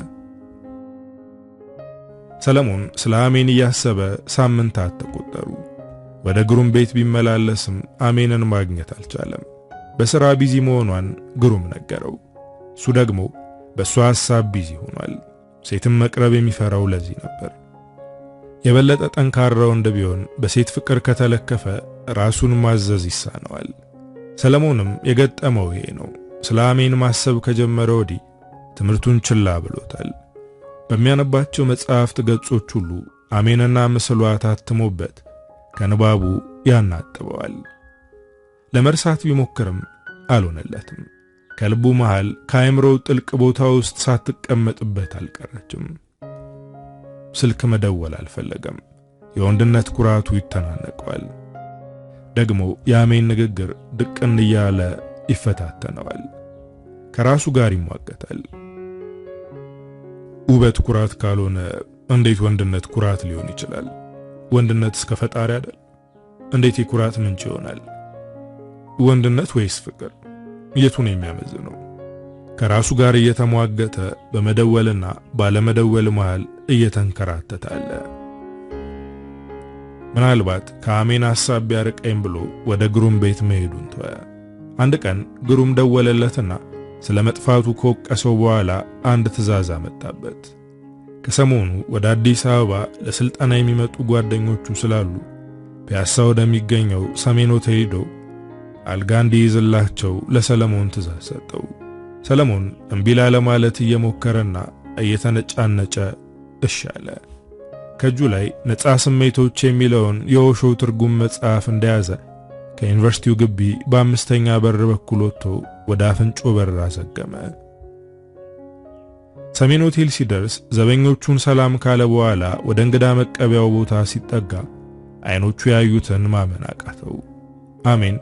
ሰለሞን ስለ አሜን እያሰበ ሳምንታት ተቆጠሩ። ወደ ግሩም ቤት ቢመላለስም አሜንን ማግኘት አልቻለም። በሥራ ቢዚ መሆኗን ግሩም ነገረው። እሱ ደግሞ በሷ ሐሳብ ቢዚ ሆኗል። ሴትም መቅረብ የሚፈራው ለዚህ ነበር። የበለጠ ጠንካራ ወንድ ቢሆን በሴት ፍቅር ከተለከፈ ራሱን ማዘዝ ይሳነዋል። ሰለሞንም የገጠመው ይሄ ነው። ስለ አሜን ማሰብ ከጀመረ ወዲህ ትምህርቱን ችላ ብሎታል። በሚያነባቸው መጽሐፍት ገጾች ሁሉ አሜንና ምስሏ ታትሞበት ከንባቡ ያናጥበዋል። ለመርሳት ቢሞክርም አልሆነለትም። ከልቡ መሃል ከአእምሮው ጥልቅ ቦታ ውስጥ ሳትቀመጥበት አልቀረችም። ስልክ መደወል አልፈለገም። የወንድነት ኩራቱ ይተናነቀዋል። ደግሞ የአሜን ንግግር ድቅን እያለ ይፈታተነዋል። ከራሱ ጋር ይሟገታል። ውበት ኩራት ካልሆነ እንዴት ወንድነት ኩራት ሊሆን ይችላል? ወንድነት እስከ ፈጣሪ አይደል? እንዴት የኩራት ምንጭ ይሆናል? ወንድነት ወይስ ፍቅር? የቱን የሚያመዝነው? ከራሱ ጋር እየተሟገተ በመደወልና ባለመደወል መሃል እየተንከራተተ አለ። ምናልባት ከአሜን ሐሳብ ቢያርቀኝ ብሎ ወደ ግሩም ቤት መሄዱን ተወ። አንድ ቀን ግሩም ደወለለትና ስለ መጥፋቱ ከወቀሰው በኋላ አንድ ትዕዛዝ አመጣበት። ከሰሞኑ ወደ አዲስ አበባ ለስልጠና የሚመጡ ጓደኞቹ ስላሉ ፒያሳ ወደሚገኘው ሰሜን ሆቴል ሄዶ አልጋ እንዲይዝላቸው ለሰለሞን ትዕዛዝ ሰጠው። ሰለሞን እምቢ ላለማለት እየሞከረና እየተነጫነጨ እሺ አለ። ከእጁ ላይ ነፃ ስሜቶች የሚለውን የኦሾ ትርጉም መጽሐፍ እንደያዘ ከዩኒቨርሲቲው ግቢ በአምስተኛ በር በኩል ወጥቶ ወደ አፍንጮ በር አዘገመ። ሰሜን ሆቴል ሲደርስ ዘበኞቹን ሰላም ካለ በኋላ ወደ እንግዳ መቀበያው ቦታ ሲጠጋ አይኖቹ ያዩትን ማመን አቃተው። አሜን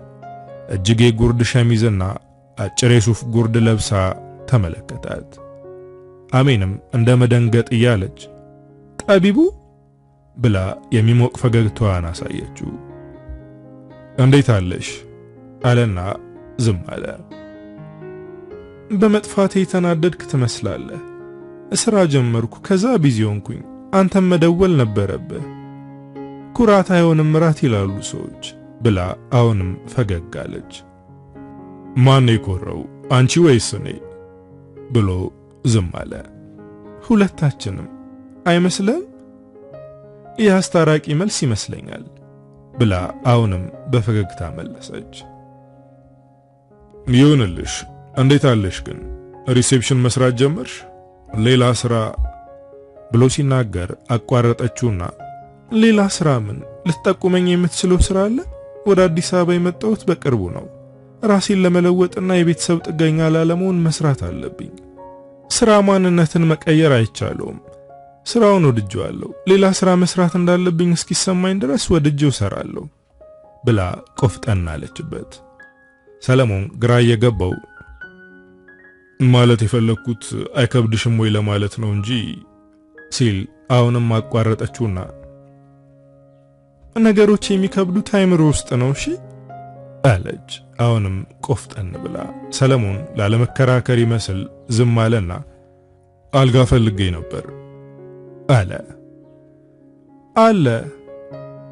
እጅጌ ጉርድ ሸሚዝና አጭር የሱፍ ጉርድ ለብሳ ተመለከታት። አሜንም እንደ መደንገጥ እያለች ጠቢቡ ብላ የሚሞቅ ፈገግታዋን አሳየችው። እንዴት አለሽ አለና ዝም አለ። በመጥፋቴ የተናደድክ ትመስላለህ። ስራ ጀመርኩ፣ ከዛ ቢዚ ሆንኩኝ። አንተም መደወል ነበረብህ። ኩራት አይሆንም ራት ይላሉ ሰዎች ብላ አሁንም ፈገግ አለች። ማን ይኮረው አንቺ ወይስ እኔ ብሎ ዝም አለ። ሁለታችንም አይመስልም? የአስታራቂ መልስ ይመስለኛል ብላ አሁንም በፈገግታ መለሰች። ይሁንልሽ። እንዴት አለሽ ግን? ሪሴፕሽን መስራት ጀመርሽ? ሌላ ስራ ብሎ ሲናገር አቋረጠችውና ሌላ ስራ ምን? ልትጠቁመኝ የምትችለው ስራ አለ? ወደ አዲስ አበባ የመጣሁት በቅርቡ ነው። ራሴን ለመለወጥና የቤተሰብ ጥገኛ ላለመሆን መስራት አለብኝ። ስራ ማንነትን መቀየር አይቻለውም። ስራውን ወድጄዋለሁ። ሌላ ስራ መስራት እንዳለብኝ እስኪሰማኝ ድረስ ወድጄው ሰራለሁ ብላ ቆፍጠን አለችበት። ሰለሞን ግራ እየገባው ማለት የፈለኩት አይከብድሽም ወይ ለማለት ነው እንጂ ሲል አሁንም አቋረጠችውና ነገሮች የሚከብዱት አይምሮ ውስጥ ነው እሺ አለች። አሁንም ቆፍጠን ብላ ሰለሞን ላለመከራከር ይመስል ዝም አለና አልጋ ፈልጌ ነበር አለ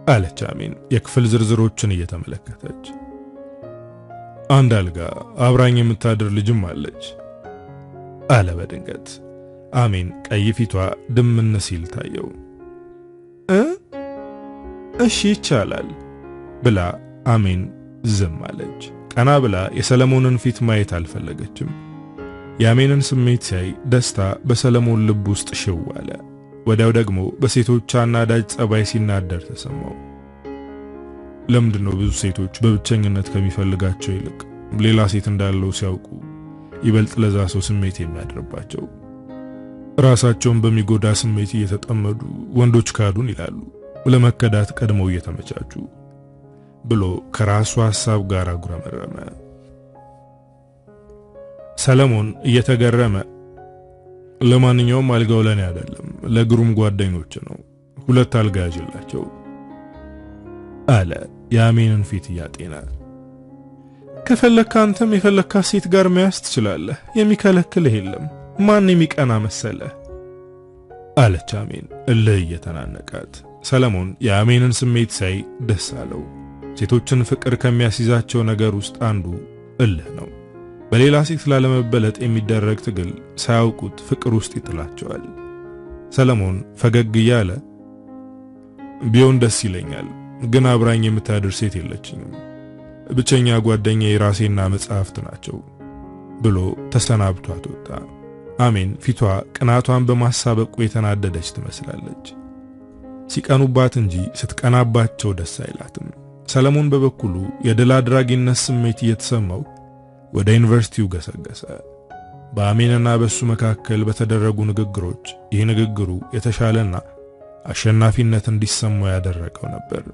አለች አሜን የክፍል ዝርዝሮችን እየተመለከተች። አንድ አልጋ አብራኝ የምታድር ልጅም አለች አለ በድንገት። አሜን ቀይ ፊቷ ድምን ሲል ታየው። እሺ ይቻላል ብላ አሜን ዝም አለች። ቀና ብላ የሰለሞንን ፊት ማየት አልፈለገችም። የአሜንን ስሜት ሲያይ ደስታ በሰለሞን ልብ ውስጥ ሽው አለ። ወዲያው ደግሞ በሴቶች አናዳጅ ጸባይ ሲናደር ተሰማው። ለምንድነው ብዙ ሴቶች በብቸኝነት ከሚፈልጋቸው ይልቅ ሌላ ሴት እንዳለው ሲያውቁ ይበልጥ ለዛ ሰው ስሜት የሚያድርባቸው? ራሳቸውን በሚጎዳ ስሜት እየተጠመዱ ወንዶች ካዱን ይላሉ፣ ለመከዳት ቀድመው እየተመቻቹ ብሎ ከራሱ ሐሳብ ጋር አጉረመረመ። ሰለሞን እየተገረመ ለማንኛውም አልጋው ለኔ አይደለም ለግሩም ጓደኞች ነው፣ ሁለት አልጋ ያዥላቸው አለ የአሜንን ፊት እያጤነ። ከፈለካ አንተም የፈለካ ሴት ጋር መያዝ ትችላለህ፣ የሚከለክልህ የለም። ማን የሚቀና መሰለህ አለች አሜን እልህ እየተናነቃት። ሰለሞን የአሜንን ስሜት ሳይ ደስ አለው። ሴቶችን ፍቅር ከሚያስይዛቸው ነገር ውስጥ አንዱ እልህ ነው። በሌላ ሴት ላለመበለጥ የሚደረግ ትግል ሳያውቁት ፍቅር ውስጥ ይጥላቸዋል። ሰለሞን ፈገግ እያለ ቢሆን ደስ ይለኛል፣ ግን አብራኝ የምታድር ሴት የለችኝም። ብቸኛ ጓደኛዬ ራሴና መጽሐፍት ናቸው ብሎ ተሰናብቷት ወጣ። አሜን ፊቷ ቅናቷን በማሳበቁ የተናደደች ትመስላለች። ሲቀኑባት እንጂ ስትቀናባቸው ደስ አይላትም። ሰለሞን በበኩሉ የድል አድራጊነት ስሜት እየተሰማው ወደ ዩኒቨርሲቲው ገሰገሰ። በአሜንና በሱ መካከል በተደረጉ ንግግሮች ይህ ንግግሩ የተሻለና አሸናፊነት እንዲሰማው ያደረገው ነበር።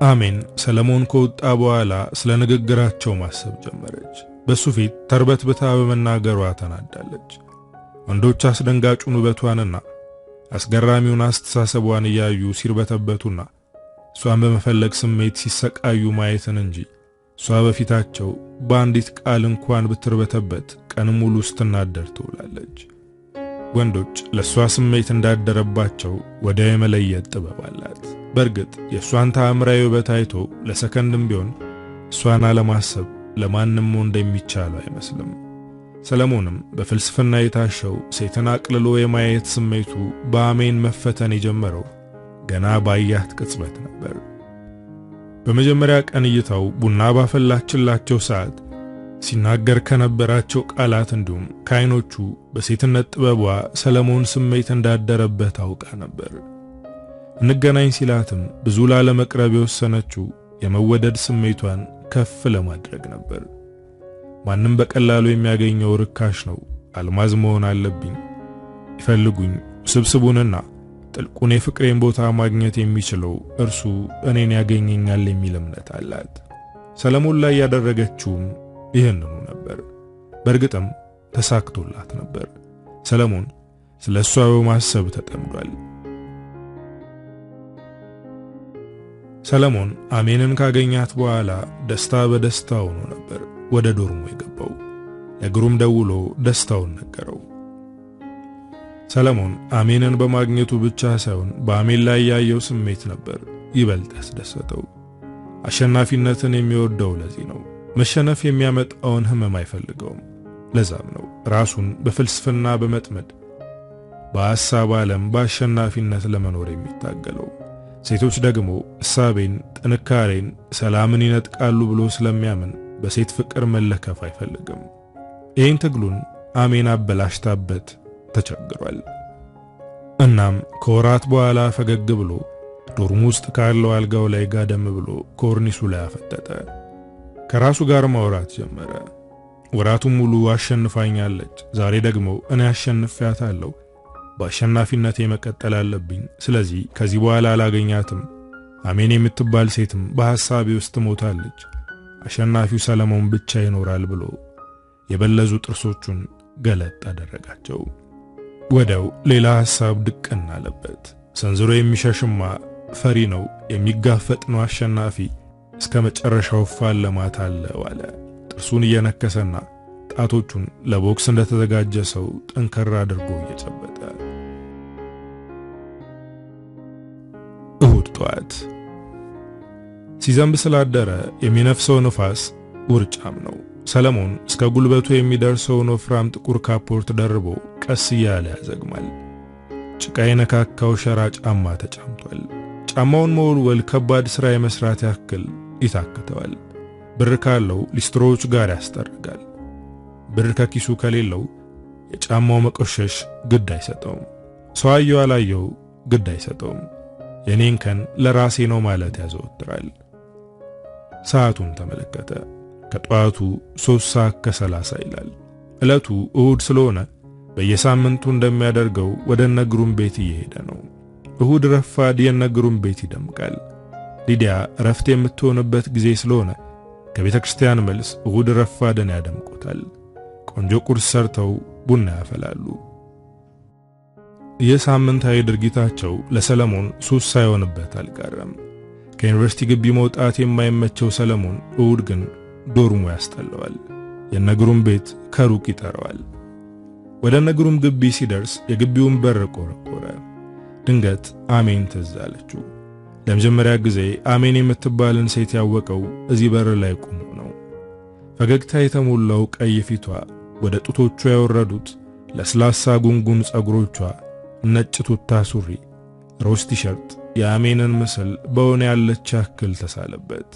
አሜን ሰለሞን ከወጣ በኋላ ስለ ንግግራቸው ማሰብ ጀመረች። በሱ ፊት ተርበትብታ በመናገሯ ተናዳለች። ወንዶች አስደንጋጩን ውበቷንና አስገራሚውን አስተሳሰቧን እያዩ ሲርበተበቱና እሷን በመፈለግ ስሜት ሲሰቃዩ ማየትን እንጂ እሷ በፊታቸው በአንዲት ቃል እንኳን ብትርበተበት ቀን ሙሉ ስትናደር ትውላለች። ወንዶች ለሷ ስሜት እንዳደረባቸው ወደ የመለየት ጥበብ አላት። በእርግጥ የሷን ተአምራዊ ውበት አይቶ ለሰከንድም ቢሆን እሷን አለማሰብ ለማንም እንደሚቻለው አይመስልም። ሰለሞንም በፍልስፍና የታሸው ሴትን አቅልሎ የማየት ስሜቱ በአሜን መፈተን የጀመረው ገና ባያት ቅጽበት ነበር። በመጀመሪያ ቀን እይታው ቡና ባፈላችላቸው ሰዓት ሲናገር ከነበራቸው ቃላት እንዲሁም ከዓይኖቹ በሴትነት ጥበቧ ሰለሞን ስሜት እንዳደረበት አውቃ ነበር። እንገናኝ ሲላትም ብዙ ላለመቅረብ የወሰነችው የመወደድ ስሜቷን ከፍ ለማድረግ ነበር። ማንም በቀላሉ የሚያገኘው ርካሽ ነው፣ አልማዝ መሆን አለብኝ፣ ይፈልጉኝ ስብስቡንና ጥልቁን የፍቅሬን ቦታ ማግኘት የሚችለው እርሱ እኔን ያገኘኛል የሚል እምነት አላት። ሰለሞን ላይ ያደረገችውም ይህንኑ ነበር። በእርግጥም ተሳክቶላት ነበር። ሰለሞን ስለሷ በማሰብ ተጠምዷል። ሰለሞን አሜንን ካገኛት በኋላ ደስታ በደስታ ሆኖ ነበር ወደ ዶርሙ የገባው። ለግሩም ደውሎ ደስታውን ነገረው። ሰለሞን አሜንን በማግኘቱ ብቻ ሳይሆን በአሜን ላይ ያየው ስሜት ነበር ይበልጥ ያስደሰተው። አሸናፊነትን የሚወደው ለዚህ ነው። መሸነፍ የሚያመጣውን ህመም አይፈልገውም። ለዛም ነው ራሱን በፍልስፍና በመጥመድ በሐሳብ ዓለም በአሸናፊነት ለመኖር የሚታገለው። ሴቶች ደግሞ እሳቤን፣ ጥንካሬን፣ ሰላምን ይነጥቃሉ ብሎ ስለሚያምን በሴት ፍቅር መለከፍ አይፈልግም። ይህን ትግሉን አሜን አበላሽታበት ተቸግሯል። እናም ከወራት በኋላ ፈገግ ብሎ ዶርሙ ውስጥ ካለው አልጋው ላይ ጋደም ብሎ ኮርኒሱ ላይ አፈጠጠ። ከራሱ ጋር ማውራት ጀመረ። ወራቱን ሙሉ አሸንፋኛለች፣ ዛሬ ደግሞ እኔ አሸንፊያታለሁ። በአሸናፊነቴ መቀጠል አለብኝ። ስለዚህ ከዚህ በኋላ አላገኛትም። አሜን የምትባል ሴትም በሐሳቤ ውስጥ ሞታለች። አሸናፊው ሰለሞን ብቻ ይኖራል ብሎ የበለዙ ጥርሶቹን ገለጥ አደረጋቸው። ወዲያው ሌላ ሐሳብ ድቅን አለበት። ሰንዝሮ የሚሸሽማ ፈሪ ነው፣ የሚጋፈጥ ነው አሸናፊ፣ እስከ መጨረሻው ፋለማታለው አለ። ጥርሱን እየነከሰና ጣቶቹን ለቦክስ እንደተዘጋጀ ሰው ጠንከር አድርጎ እየጨበጠ። እሁድ ጠዋት ሲዘንብ ስላደረ የሚነፍሰው ንፋስ ውርጫም ነው። ሰለሞን እስከ ጉልበቱ የሚደርሰውን ወፍራም ጥቁር ካፖርት ደርቦ ቀስ እያለ ያዘግማል። ጭቃ የነካካው ሸራ ጫማ ተጫምቷል። ጫማውን መወልወል ከባድ ሥራ የመስራት ያክል ይታክተዋል። ብር ካለው ሊስትሮዎች ጋር ያስጠርጋል። ብር ከኪሱ ከሌለው የጫማው መቆሸሽ ግድ አይሰጠውም። ሰውየው አላየው ግድ አይሰጠውም። የኔን ከን ለራሴ ነው ማለት ያዘወትራል። ሰዓቱን ተመለከተ። ከጧቱ 3:30 ይላል። ዕለቱ እሁድ ስለሆነ በየሳምንቱ እንደሚያደርገው ወደ ነግሩም ቤት እየሄደ ነው። እሁድ ረፋድ የነግሩም ቤት ይደምቃል። ሊዲያ ረፍት የምትሆንበት ጊዜ ስለሆነ ከቤተ ክርስቲያን መልስ እሁድ ረፋድን ያደምቁታል። ቆንጆ ቁርስ ሰርተው ቡና ያፈላሉ። የሳምንታዊ ድርጊታቸው ለሰለሞን ሱስ ሳይሆንበት አልቀረም። ከዩኒቨርሲቲ ግቢ መውጣት የማይመቸው ሰለሞን እሁድ ግን ዶርሙ ያስጠላዋል። የነግሩም ቤት ከሩቅ ይጠራዋል። ወደ ነግሩም ግቢ ሲደርስ የግቢውን በር ቆረቆረ። ድንገት አሜን ትዝ አለችው። ለመጀመሪያ ጊዜ አሜን የምትባልን ሴት ያወቀው እዚህ በር ላይ ቆሞ ነው። ፈገግታ የተሞላው ቀይ ፊቷ፣ ወደ ጡቶቿ የወረዱት ለስላሳ ጉንጉን ጸጉሮቿ፣ ነጭ ቱታ ሱሪ፣ ሮዝ ቲሸርት የአሜንን ምስል በሆነ ያለች ያክል ተሳለበት።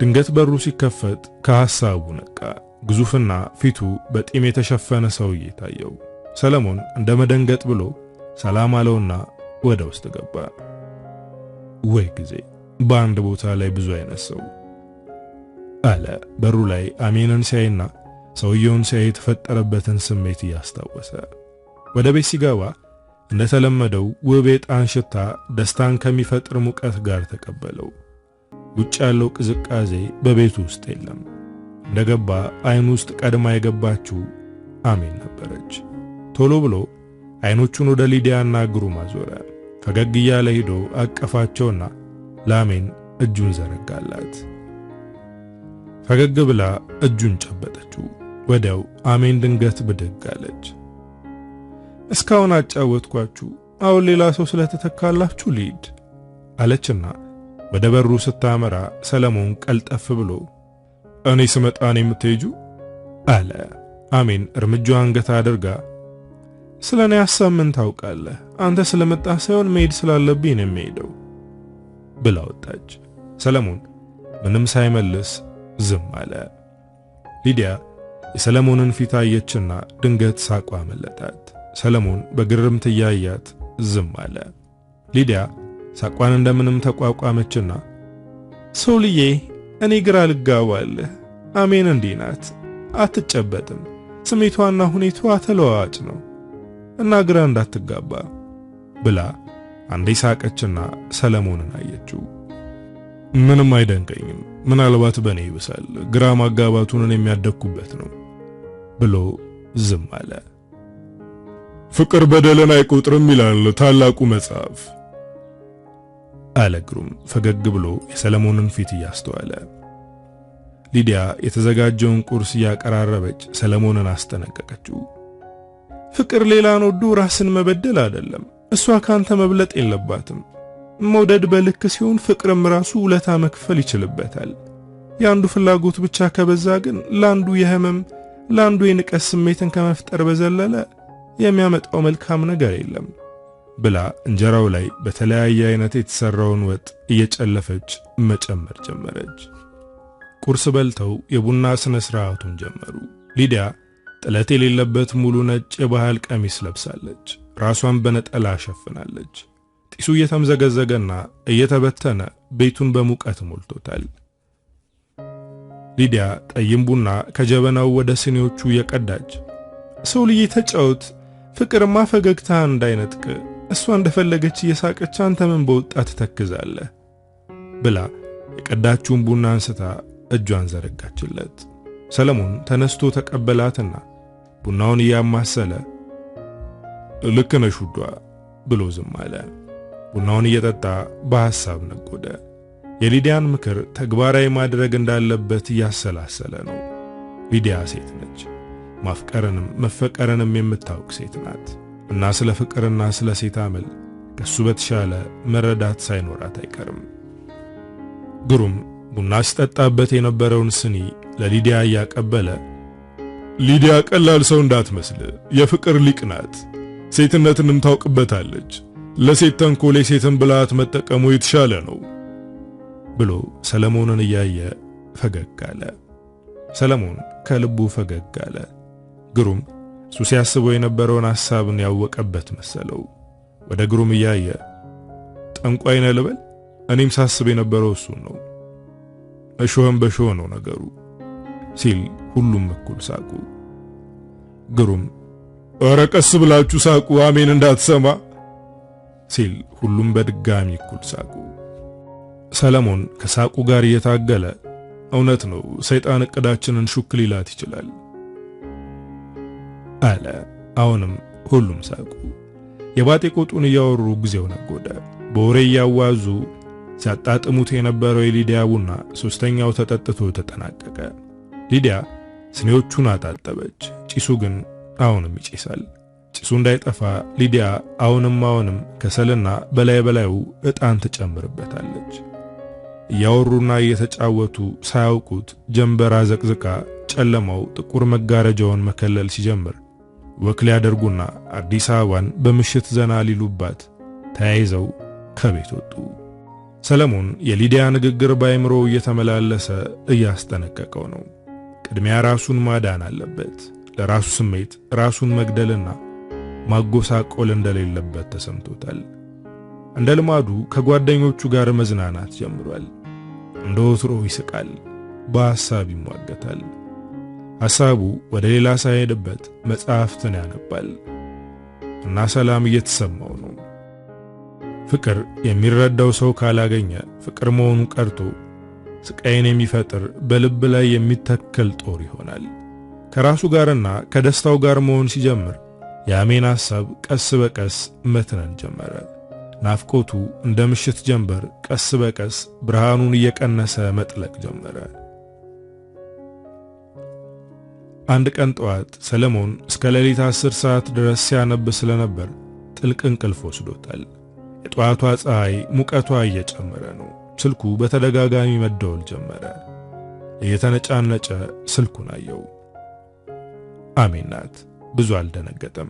ድንገት በሩ ሲከፈት ከሐሳቡ ነቃ። ግዙፍና ፊቱ በጢም የተሸፈነ ሰውዬ ታየው። ሰለሞን እንደ መደንገጥ ብሎ ሰላም አለውና ወደ ውስጥ ገባ። ወይ ጊዜ በአንድ ቦታ ላይ ብዙ አይነት ሰው አለ። በሩ ላይ አሜንን ሲያይና ሰውየውን ሲያይ የተፈጠረበትን ስሜት እያስታወሰ ወደ ቤት ሲገባ እንደተለመደው ውብ የዕጣን ሽታ ደስታን ከሚፈጥር ሙቀት ጋር ተቀበለው። ውጭ ያለው ቅዝቃዜ በቤቱ ውስጥ የለም። እንደገባ አይኑ ውስጥ ቀድማ የገባችው አሜን ነበረች። ቶሎ ብሎ አይኖቹን ወደ ሊዲያና ግሩም አዞረ። ፈገግ እያለ ሄዶ አቀፋቸውና ለአሜን እጁን ዘረጋላት። ፈገግ ብላ እጁን ጨበጠችው። ወዲያው አሜን ድንገት ብድግ አለች። እስካሁን አጫወትኳችሁ፣ አሁን ሌላ ሰው ስለተተካላችሁ ልሂድ አለችና ወደ በሩ ስታመራ ሰለሞን ቀልጠፍ ብሎ እኔ ስመጣ ነው የምትሄጂው አለ። አሜን እርምጃዋን ገታ አድርጋ ስለኔ ሐሳብ ምን ታውቃለህ? አንተ ስለመጣ ሳይሆን መሄድ ስላለብኝ ነው የምሄደው ብላ ወጣች። ሰለሞን ምንም ሳይመልስ ዝም አለ። ሊዲያ የሰለሞንን ፊት አየችና ድንገት ሳቋ መለጣት። ሰለሞን በግርምት እያያት ዝም አለ። ሊዲያ ሳቋን እንደምንም ተቋቋመችና ሰውልዬ እኔ ግራ ልጋባለህ። አሜን እንዲህ ናት፣ አትጨበጥም። ስሜቷና ሁኔታዋ ተለዋዋጭ ነው እና ግራ እንዳትጋባ ብላ አንዴ ሳቀችና ሰለሞንን አየችው። ምንም አይደንቀኝም፣ ምናልባት በኔ ይብሳል፣ ግራ ማጋባቱን የሚያደኩበት ነው ብሎ ዝም አለ። ፍቅር በደልን አይቆጥርም ይላል ታላቁ መጽሐፍ አለ ግሩም ፈገግ ብሎ የሰለሞንን ፊት እያስተዋለ። ሊዲያ የተዘጋጀውን ቁርስ እያቀራረበች ሰለሞንን አስጠነቀቀችው። ፍቅር ሌላን ወዶ ራስን መበደል አይደለም። እሷ ካንተ መብለጥ የለባትም። መውደድ በልክ ሲሆን ፍቅርም ራሱ ውለታ መክፈል ይችልበታል። ያንዱ ፍላጎት ብቻ ከበዛ ግን ላንዱ የህመም ላንዱ የንቀት ስሜትን ከመፍጠር በዘለለ የሚያመጣው መልካም ነገር የለም ብላ እንጀራው ላይ በተለያየ አይነት የተሰራውን ወጥ እየጨለፈች መጨመር ጀመረች። ቁርስ በልተው የቡና ስነ ስርዓቱን ጀመሩ። ሊዲያ ጥለት የሌለበት ሙሉ ነጭ የባህል ቀሚስ ለብሳለች። ራሷን በነጠላ ሸፍናለች። ጢሱ እየተምዘገዘገና እየተበተነ ቤቱን በሙቀት ሞልቶታል። ሊዲያ ጠይም ቡና ከጀበናው ወደ ሲኒዎቹ የቀዳች ሰው ልዬ ተጫውት፣ ፍቅርማ ፈገግታ እንዳይነጥቅ፣ እሷ እንደፈለገች እየሳቀች አንተ ምን በወጣት ተክዛለህ ብላ የቀዳችውን ቡና አንስታ እጇን ዘረጋችለት። ሰለሞን ተነስቶ ተቀበላትና ቡናውን እያማሰለ ልክ ነሽ ውዷ ብሎ ዝም አለ። ቡናውን እየጠጣ በሐሳብ ነጎደ። የሊዲያን ምክር ተግባራዊ ማድረግ እንዳለበት እያሰላሰለ ነው። ሊዲያ ሴት ነች። ማፍቀርንም መፈቀርንም የምታውቅ ሴት ናት እና ስለ ፍቅርና ስለ ሴት አመል ከሱ በተሻለ መረዳት ሳይኖራት አይቀርም። ግሩም ቡና ሲጠጣበት የነበረውን ስኒ ለሊዲያ እያቀበለ ሊዲያ ቀላል ሰው እንዳትመስል፣ የፍቅር ሊቅ ናት፣ ሴትነትንም ታውቅበታለች። ለሴት ተንኮል የሴትን ብልሃት መጠቀሙ የተሻለ ነው ብሎ ሰለሞንን እያየ ፈገግ አለ። ሰለሞን ከልቡ ፈገግ አለ። ግሩም እሱ ሲያስበው የነበረውን ሐሳብን ያወቀበት መሰለው። ወደ ግሩም እያየ ጠንቋይ ነህ ልበል? እኔም ሳስብ የነበረው እሱን ነው። እሾህም በሾህ ነው ነገሩ ሲል ሁሉም እኩል ሳቁ። ግሩም ኧረ ቀስ ብላችሁ ሳቁ አሜን እንዳትሰማ ሲል ሁሉም በድጋሚ እኩል ሳቁ። ሰለሞን ከሳቁ ጋር እየታገለ እውነት ነው ሰይጣን እቅዳችንን ሹክ ሊላት ይችላል አለ። አሁንም ሁሉም ሳቁ። የባጤ ቆጡን እያወሩ ጊዜው ነጎደ። በወሬ እያዋዙ ሲያጣጥሙት የነበረው የሊዲያ ቡና ሶስተኛው ተጠጥቶ ተጠናቀቀ። ሊዲያ ስኒዎቹን አጣጠበች። ጭሱ ግን አሁንም ይጨሳል። ጭሱ እንዳይጠፋ ሊዲያ አሁንም ከሰልና በላዩ ዕጣን ትጨምርበታለች። እያወሩና እየተጫወቱ ሳያውቁት ጀንበር አዘቅዝቃ ጨለማው ጥቁር መጋረጃውን መከለል ሲጀምር ወክ ሊያደርጉና አዲስ አበባን በምሽት ዘና ሊሉባት ተያይዘው ከቤት ወጡ። ሰለሞን የሊዲያ ንግግር ባይምሮ እየተመላለሰ እያስጠነቀቀው ነው። ቅድሚያ ራሱን ማዳን አለበት። ለራሱ ስሜት ራሱን መግደልና ማጎሳቆል እንደሌለበት ተሰምቶታል። እንደ ልማዱ ከጓደኞቹ ጋር መዝናናት ጀምሯል። እንደ ወትሮ ይስቃል፣ በሐሳብ ይሟገታል። ሐሳቡ ወደ ሌላ ሳይሄድበት መጽሐፍትን ያነባል እና ሰላም እየተሰማው ነው። ፍቅር የሚረዳው ሰው ካላገኘ ፍቅር መሆኑ ቀርቶ ስቃይን የሚፈጥር በልብ ላይ የሚተከል ጦር ይሆናል። ከራሱ ጋርና ከደስታው ጋር መሆን ሲጀምር የአሜን ሐሳብ ቀስ በቀስ መትነን ጀመረ። ናፍቆቱ እንደ ምሽት ጀንበር ቀስ በቀስ ብርሃኑን እየቀነሰ መጥለቅ ጀመረ። አንድ ቀን ጠዋት ሰለሞን እስከ ሌሊት 10 ሰዓት ድረስ ሲያነብ ስለነበር ጥልቅ እንቅልፍ ወስዶታል። የጠዋቷ ፀሐይ ሙቀቷ እየጨመረ ነው። ስልኩ በተደጋጋሚ መደወል ጀመረ። እየተነጫነጨ ስልኩን አየው። አሜን ናት። ብዙ አልደነገጠም።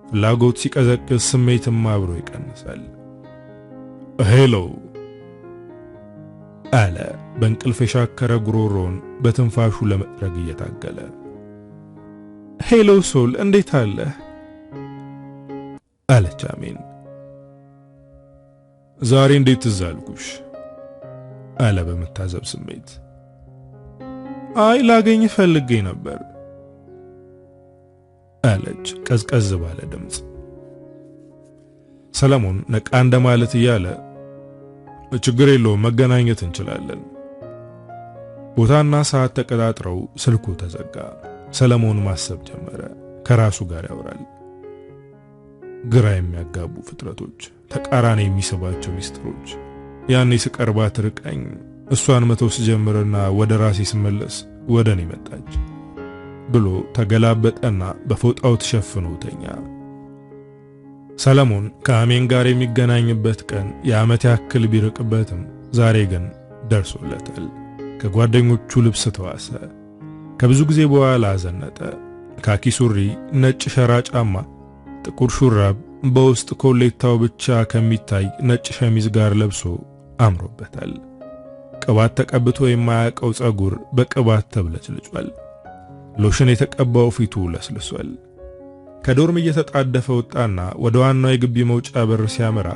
ፍላጎት ሲቀዘቅዝ ስሜትም አብሮ ይቀንሳል። ሄሎ አለ በእንቅልፍ የሻከረ ጉሮሮን በትንፋሹ ለመጥረግ እየታገለ። ሄሎ ሶል፣ እንዴት አለህ? አለች አሜን። ዛሬ እንዴት ትዝ አልኩሽ? አለ በመታዘብ ስሜት። አይ ላገኝ ፈልጌ ነበር አለች ቀዝቀዝ ባለ ድምፅ። ሰለሞን ነቃ እንደማለት እያለ ችግር የለውም መገናኘት እንችላለን። ቦታና ሰዓት ተቀጣጥረው ስልኩ ተዘጋ። ሰለሞን ማሰብ ጀመረ። ከራሱ ጋር ያወራል። ግራ የሚያጋቡ ፍጥረቶች፣ ተቃራኒ የሚስባቸው ሚስጥሮች። ያኔ ስቀርባት ርቀኝ፣ እሷን መተው ስጀምርና ወደ ራሴ ስመለስ ወደ እኔ መጣች ብሎ ተገላበጠና በፎጣው ተሸፍኖ ተኛ። ሰለሞን ከአሜን ጋር የሚገናኝበት ቀን የዓመት ያክል ቢርቅበትም ዛሬ ግን ደርሶለታል። ከጓደኞቹ ልብስ ተዋሰ። ከብዙ ጊዜ በኋላ አዘነጠ። ካኪ ሱሪ፣ ነጭ ሸራ ጫማ፣ ጥቁር ሹራብ በውስጥ ኮሌታው ብቻ ከሚታይ ነጭ ሸሚዝ ጋር ለብሶ አምሮበታል። ቅባት ተቀብቶ የማያውቀው ጸጉር በቅባት ተብለጭልጯል። ሎሽን የተቀባው ፊቱ ለስልሷል። ከዶርም እየተጣደፈ ወጣና ወደ ዋናው የግቢ መውጫ በር ሲያመራ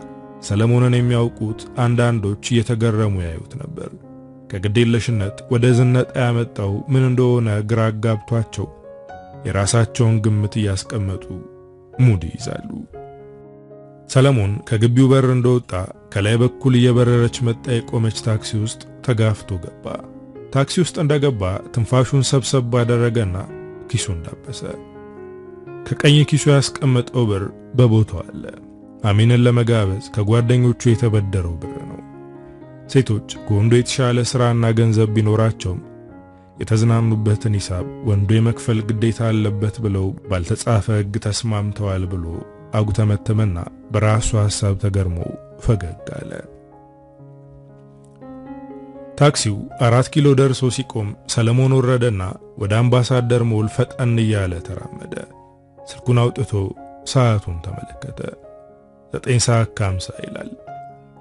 ሰለሞንን የሚያውቁት አንዳንዶች እየተገረሙ ያዩት ነበር። ከግዴለሽነት ወደ ዝነጣ ያመጣው ምን እንደሆነ ግራ አጋብቷቸው የራሳቸውን ግምት እያስቀመጡ ሙድ ይዛሉ። ሰለሞን ከግቢው በር እንደወጣ ከላይ በኩል እየበረረች መጣ የቆመች ታክሲ ውስጥ ተጋፍቶ ገባ። ታክሲ ውስጥ እንደገባ ትንፋሹን ሰብሰብ ባደረገና ኪሱን ዳበሰ። ከቀኝ ኪሱ ያስቀመጠው ብር በቦታው አለ። አሜንን ለመጋበዝ ከጓደኞቹ የተበደረው ብር ነው። ሴቶች ከወንዱ የተሻለ ስራና ገንዘብ ቢኖራቸውም የተዝናኑበትን ሂሳብ ወንዱ የመክፈል ግዴታ አለበት ብለው ባልተጻፈ ሕግ ተስማምተዋል ብሎ አጉተመተመና በራሱ ሐሳብ ተገርሞ ፈገግ አለ። ታክሲው 4 ኪሎ ደርሶ ሲቆም ሰለሞን ወረደና ወደ አምባሳደር ሞል ፈጠን እያለ ተራመደ። ስልኩን አውጥቶ ሰዓቱን ተመለከተ። 9 ሰዓት ከ50 ይላል።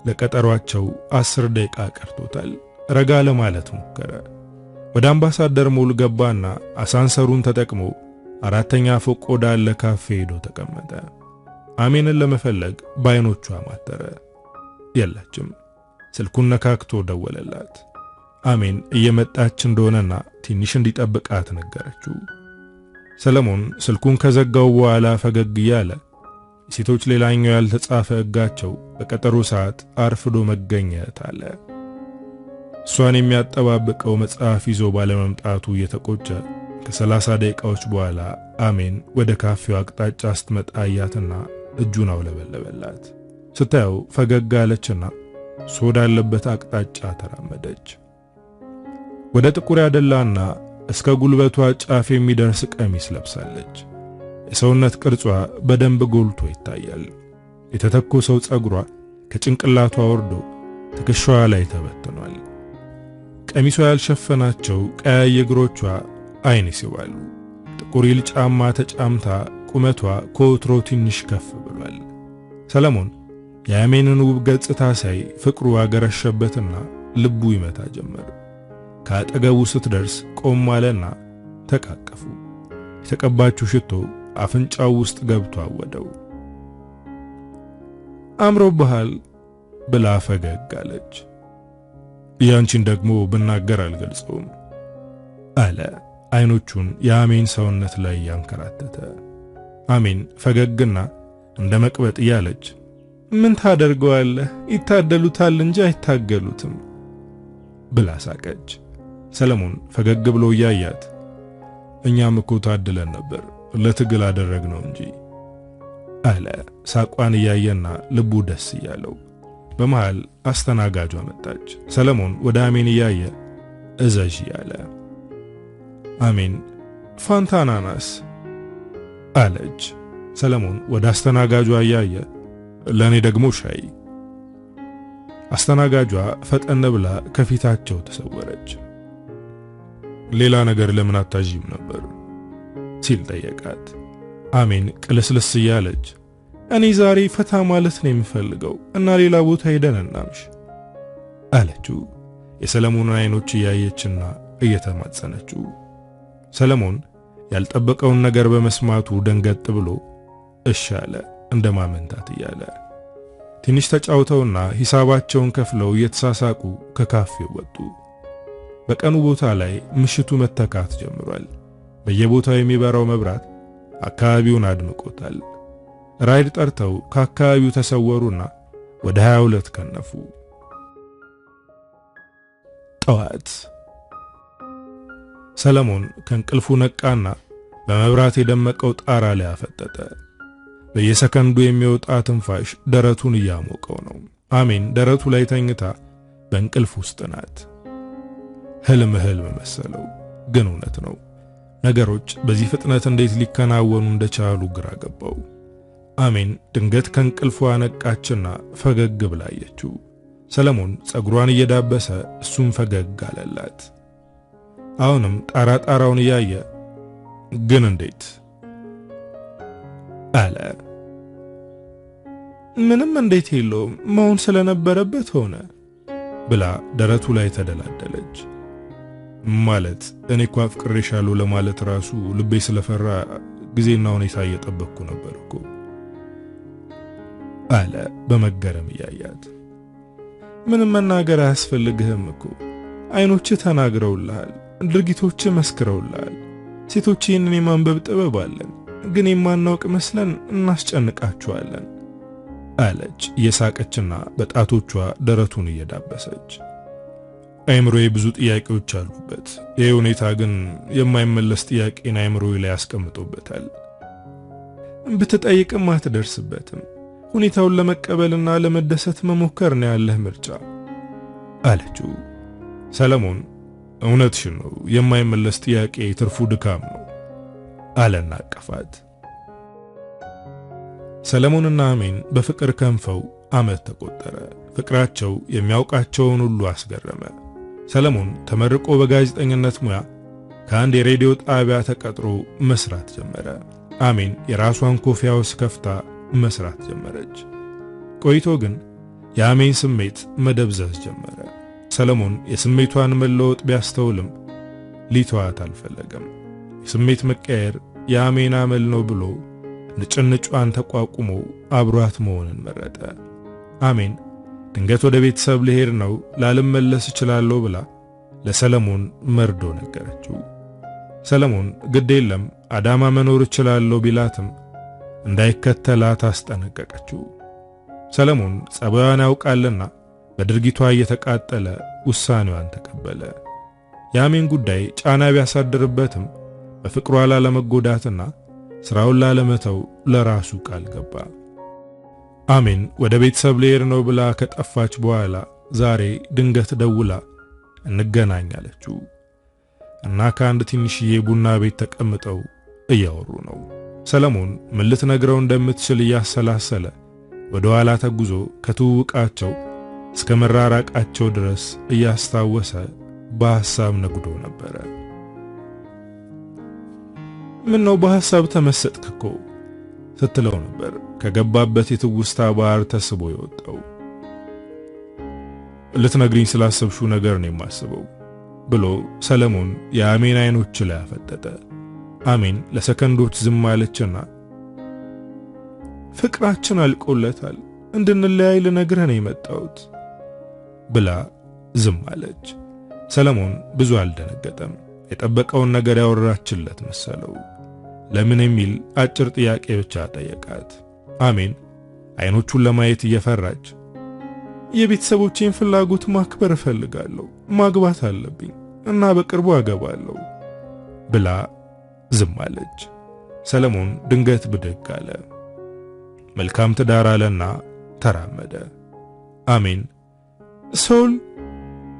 ለቀጠሯቸው 10 ደቂቃ ቀርቶታል። ረጋ ለማለት ሞከረ። ወደ አምባሳደር ሞል ገባና አሳንሰሩን ተጠቅሞ 4ኛ ፎቅ ወዳለ ካፌ ሄዶ ተቀመጠ። አሜንን ለመፈለግ ባይኖቹ አማተረ። የለችም። ስልኩን ነካክቶ ደወለላት። አሜን እየመጣች እንደሆነና ትንሽ እንዲጠብቃት ነገረችው። ሰለሞን ስልኩን ከዘጋው በኋላ ፈገግ እያለ የሴቶች ሌላኛው ያልተጻፈ ሕጋቸው በቀጠሮ ሰዓት አርፍዶ መገኘት አለ። እሷን የሚያጠባብቀው መጽሐፍ ይዞ ባለመምጣቱ እየተቆጨ ከ30 ደቂቃዎች በኋላ አሜን ወደ ካፌው አቅጣጫ ስትመጣ አያትና እጁን አውለበለበላት። ስታየው ፈገግ አለችና ወዳለበት አቅጣጫ ተራመደች። ወደ ጥቁር ያደላና እስከ ጉልበቷ ጫፍ የሚደርስ ቀሚስ ለብሳለች። የሰውነት ቅርጿ በደንብ ጎልቶ ይታያል። የተተኮሰው ጸጉሯ ከጭንቅላቷ ወርዶ ትከሻዋ ላይ ተበትኗል። ቀሚሷ ያልሸፈናቸው ቀያይ እግሮቿ አይን ይስባሉ። ጥቁር ሂል ጫማ ተጫምታ ቁመቷ ከወትሮ ትንሽ ከፍ ብሏል። ሰለሞን የአሜንን ውብ ገጽታ ሳይ ፍቅሩ አገረሸበትና ልቡ ይመታ ጀመር። ከአጠገቡ ስትደርስ ቆም አለና ተቃቀፉ። የተቀባችው ሽቶ አፍንጫው ውስጥ ገብቶ አወደው። አምሮብሃል ብላ ፈገግ አለች። ያንቺን ደግሞ ብናገር አልገልጸውም አለ አይኖቹን የአሜን ሰውነት ላይ ያንከራተተ። አሜን ፈገግና እንደ መቅበጥ እያለች ምን ታደርገዋለህ ይታደሉታል እንጂ አይታገሉትም ብላ ሳቀች። ሰለሞን ፈገግ ብሎ ያያት እኛም እኮ ታድለን ነበር ለትግል አደረግነው እንጂ አለ ሳቋን እያየና ልቡ ደስ እያለው። በመሃል አስተናጋጇ መጣች። ሰለሞን ወደ አሜን እያየ እዘዥ ያለ። አሜን ፋንታ አናናስ አለች። ሰለሞን ወደ አስተናጋጇ እያየ ለኔ ደግሞ ሻይ። አስተናጋጇ ፈጠን ብላ ከፊታቸው ተሰወረች። ሌላ ነገር ለምን አታዥም ነበር ሲል ጠየቃት። አሜን ቅልስልስ እያለች እኔ ዛሬ ፈታ ማለት ነው የምፈልገው እና ሌላ ቦታ ሄደን እናምሽ አለችው። የሰለሞንን አይኖች እያየችና እየተማጸነችው። ሰለሞን ያልጠበቀውን ነገር በመስማቱ ደንገጥ ብሎ እሺ አለ እንደማመንታት እያለ። ትንሽ ተጫውተውና ሂሳባቸውን ከፍለው እየተሳሳቁ ከካፌው ወጡ። በቀኑ ቦታ ላይ ምሽቱ መተካት ጀምሯል። በየቦታው የሚበራው መብራት አካባቢውን አድምቆታል። ራይድ ጠርተው ከአካባቢው ተሰወሩና ወደ 22 ከነፉ። ጠዋት ሰለሞን ከእንቅልፉ ነቃና በመብራት የደመቀው ጣራ ላይ አፈጠጠ። በየሰከንዱ የሚወጣ ትንፋሽ ደረቱን እያሞቀው ነው። አሜን ደረቱ ላይ ተኝታ በእንቅልፍ ውስጥ ናት። ህልም መሰለው፣ ግን እውነት ነው። ነገሮች በዚህ ፍጥነት እንዴት ሊከናወኑ እንደቻሉ ግራ ገባው። አሜን ድንገት ከእንቅልፏ ነቃችና ፈገግ ብላ አየችው። ሰለሞን ጸጉሯን እየዳበሰ እሱም ፈገግ አለላት። አሁንም ጣራውን እያየ ግን እንዴት አለ። ምንም እንዴት የለውም መሆን ስለነበረበት ሆነ ብላ ደረቱ ላይ ተደላደለች። ማለት እኔ እኮ አፍቅሬሻለሁ ለማለት ራሱ ልቤ ስለፈራ ጊዜና ሁኔታ እየጠበቅኩ ነበር እኮ አለ በመገረም እያያት። ምንም መናገር አያስፈልግህም እኮ አይኖችህ ተናግረውልሃል፣ ድርጊቶችህ መስክረውልሃል። ሴቶች ይህንን የማንበብ ጥበብ አለን፣ ግን የማናውቅ መስለን እናስጨንቃቸዋለን አለች እየሳቀችና በጣቶቿ ደረቱን እየዳበሰች። አይምሮዬ ብዙ ጥያቄዎች አሉበት። ይህ ሁኔታ ግን የማይመለስ ጥያቄን አይምሮዬ ላይ ያስቀምጦበታል። ብትጠይቅም አትደርስበትም። ሁኔታውን ለመቀበልና ለመደሰት መሞከር ነው ያለህ ምርጫ አለችው። ሰለሞን እውነትሽን ነው፣ የማይመለስ ጥያቄ ትርፉ ድካም ነው አለና አቀፋት። ሰለሞንና አሜን በፍቅር ከንፈው ዓመት ተቆጠረ። ፍቅራቸው የሚያውቃቸውን ሁሉ አስገረመ። ሰለሞን ተመርቆ በጋዜጠኝነት ሙያ ከአንድ የሬዲዮ ጣቢያ ተቀጥሮ መስራት ጀመረ። አሜን የራሷን ኮፊ ሃውስ ከፍታ መስራት ጀመረች። ቆይቶ ግን የአሜን ስሜት መደብዘዝ ጀመረ። ሰለሞን የስሜቷን መለወጥ ቢያስተውልም ሊተዋት አልፈለገም። የስሜት መቀየር የአሜን አመል ነው ብሎ ንጭንጯን ተቋቁሞ አብሯት መሆንን መረጠ። አሜን ድንገት ወደ ቤተሰብ ልሄድ ነው ላልመለስ እችላለሁ ብላ ለሰለሞን መርዶ ነገረችው። ሰለሞን ግድ የለም አዳማ መኖር እችላለሁ ቢላትም እንዳይከተላት አስጠነቀቀችው። ሰለሞን ጸባዩን ያውቃልና በድርጊቷ እየተቃጠለ ውሳኔዋን ተቀበለ። የአሜን ጉዳይ ጫና ቢያሳድርበትም በፍቅሯ ላለመጎዳትና ስራውን ላለመተው ለራሱ ቃል ገባ። አሜን ወደ ቤተሰብ ልሄድ ነው ብላ ከጠፋች በኋላ ዛሬ ድንገት ደውላ እንገናኝ አለችው እና ከአንድ ትንሽዬ ቡና ቤት ተቀምጠው እያወሩ ነው። ሰለሞን ምን ልትነግረው እንደምትችል እያሰላሰለ ወደ ኋላ ተጉዞ ከትውውቃቸው እስከ መራራቃቸው ድረስ እያስታወሰ በሐሳብ ነግዶ ነበር። ምን ነው በሐሳብ ተመሰጥክ እኮ ስትለው ነበር ከገባበት የትውስታ ባህር ተስቦ የወጣው። ልትነግሪኝ ስላሰብሽው ነገር ነው የማስበው ብሎ ሰለሞን የአሜን አይኖች ላይ አፈጠጠ። አሜን ለሰከንዶች ዝም አለችና ፍቅራችን አልቆለታል እንድንለያይ ልነግርህ ነው የመጣሁት ብላ ዝም አለች። ሰለሞን ብዙ አልደነገጠም። የጠበቀውን ነገር ያወራችለት መሰለው። ለምን የሚል አጭር ጥያቄ ብቻ ጠየቃት። አሜን አይኖቹን ለማየት እየፈራች የቤተሰቦቼን ፍላጎት ማክበር እፈልጋለሁ፣ ማግባት አለብኝ እና በቅርቡ አገባለሁ ብላ ዝም አለች። ሰለሞን ድንገት ብድግ አለ። መልካም ትዳር አለና ተራመደ። አሜን ሶል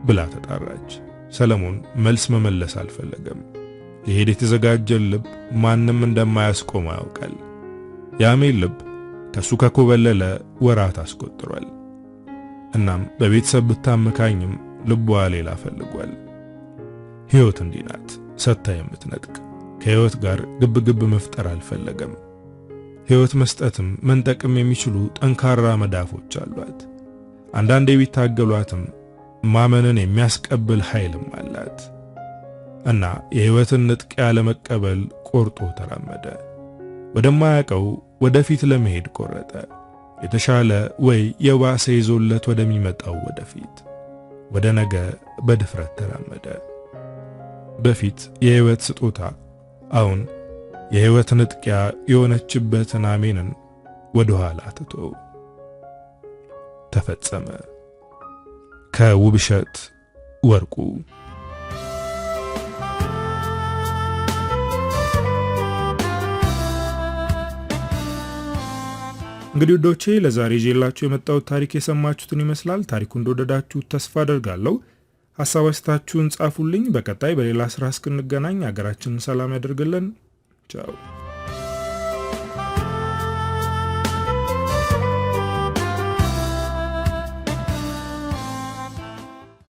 ብላ ተጣራች። ሰለሞን መልስ መመለስ አልፈለገም። ሊሄድ የተዘጋጀ ልብ ማንም እንደማያስቆም ያውቃል። የአሜን ልብ ከሱ ከኮበለለ ወራት አስቆጥሯል። እናም በቤተሰብ ብታመካኝም ልቧ ሌላ ፈልጓል። ሕይወት እንዲህ ናት፣ ሰጥታ የምትነጥቅ። ከሕይወት ጋር ግብግብ መፍጠር አልፈለገም። ሕይወት መስጠትም መንጠቅም የሚችሉ ጠንካራ መዳፎች አሏት። አንዳንዴ ቢታገሏትም ማመንን የሚያስቀብል ኃይልም አላት እና የሕይወትን ንጥቂያ ለመቀበል ቆርጦ ተራመደ። ወደማያውቀው ወደፊት ለመሄድ ቆረጠ። የተሻለ ወይ የባሰ ይዞለት ወደሚመጣው ወደፊት፣ ወደ ነገ በድፍረት ተራመደ። በፊት የሕይወት ስጦታ፣ አሁን የሕይወት ንጥቂያ የሆነችበትን አሜንን ወደ ኋላ ትቶ ተፈጸመ። ከውብሸት ወርቁ። እንግዲህ ወዶቼ ለዛሬ ይዤላችሁ የመጣሁት ታሪክ የሰማችሁትን ይመስላል። ታሪኩን እንደወደዳችሁት ተስፋ አደርጋለሁ። ሐሳብ አስተያየታችሁን ጻፉልኝ። በቀጣይ በሌላ ስራ እስክንገናኝ ሀገራችንን ሰላም ያደርግልን። ቻው።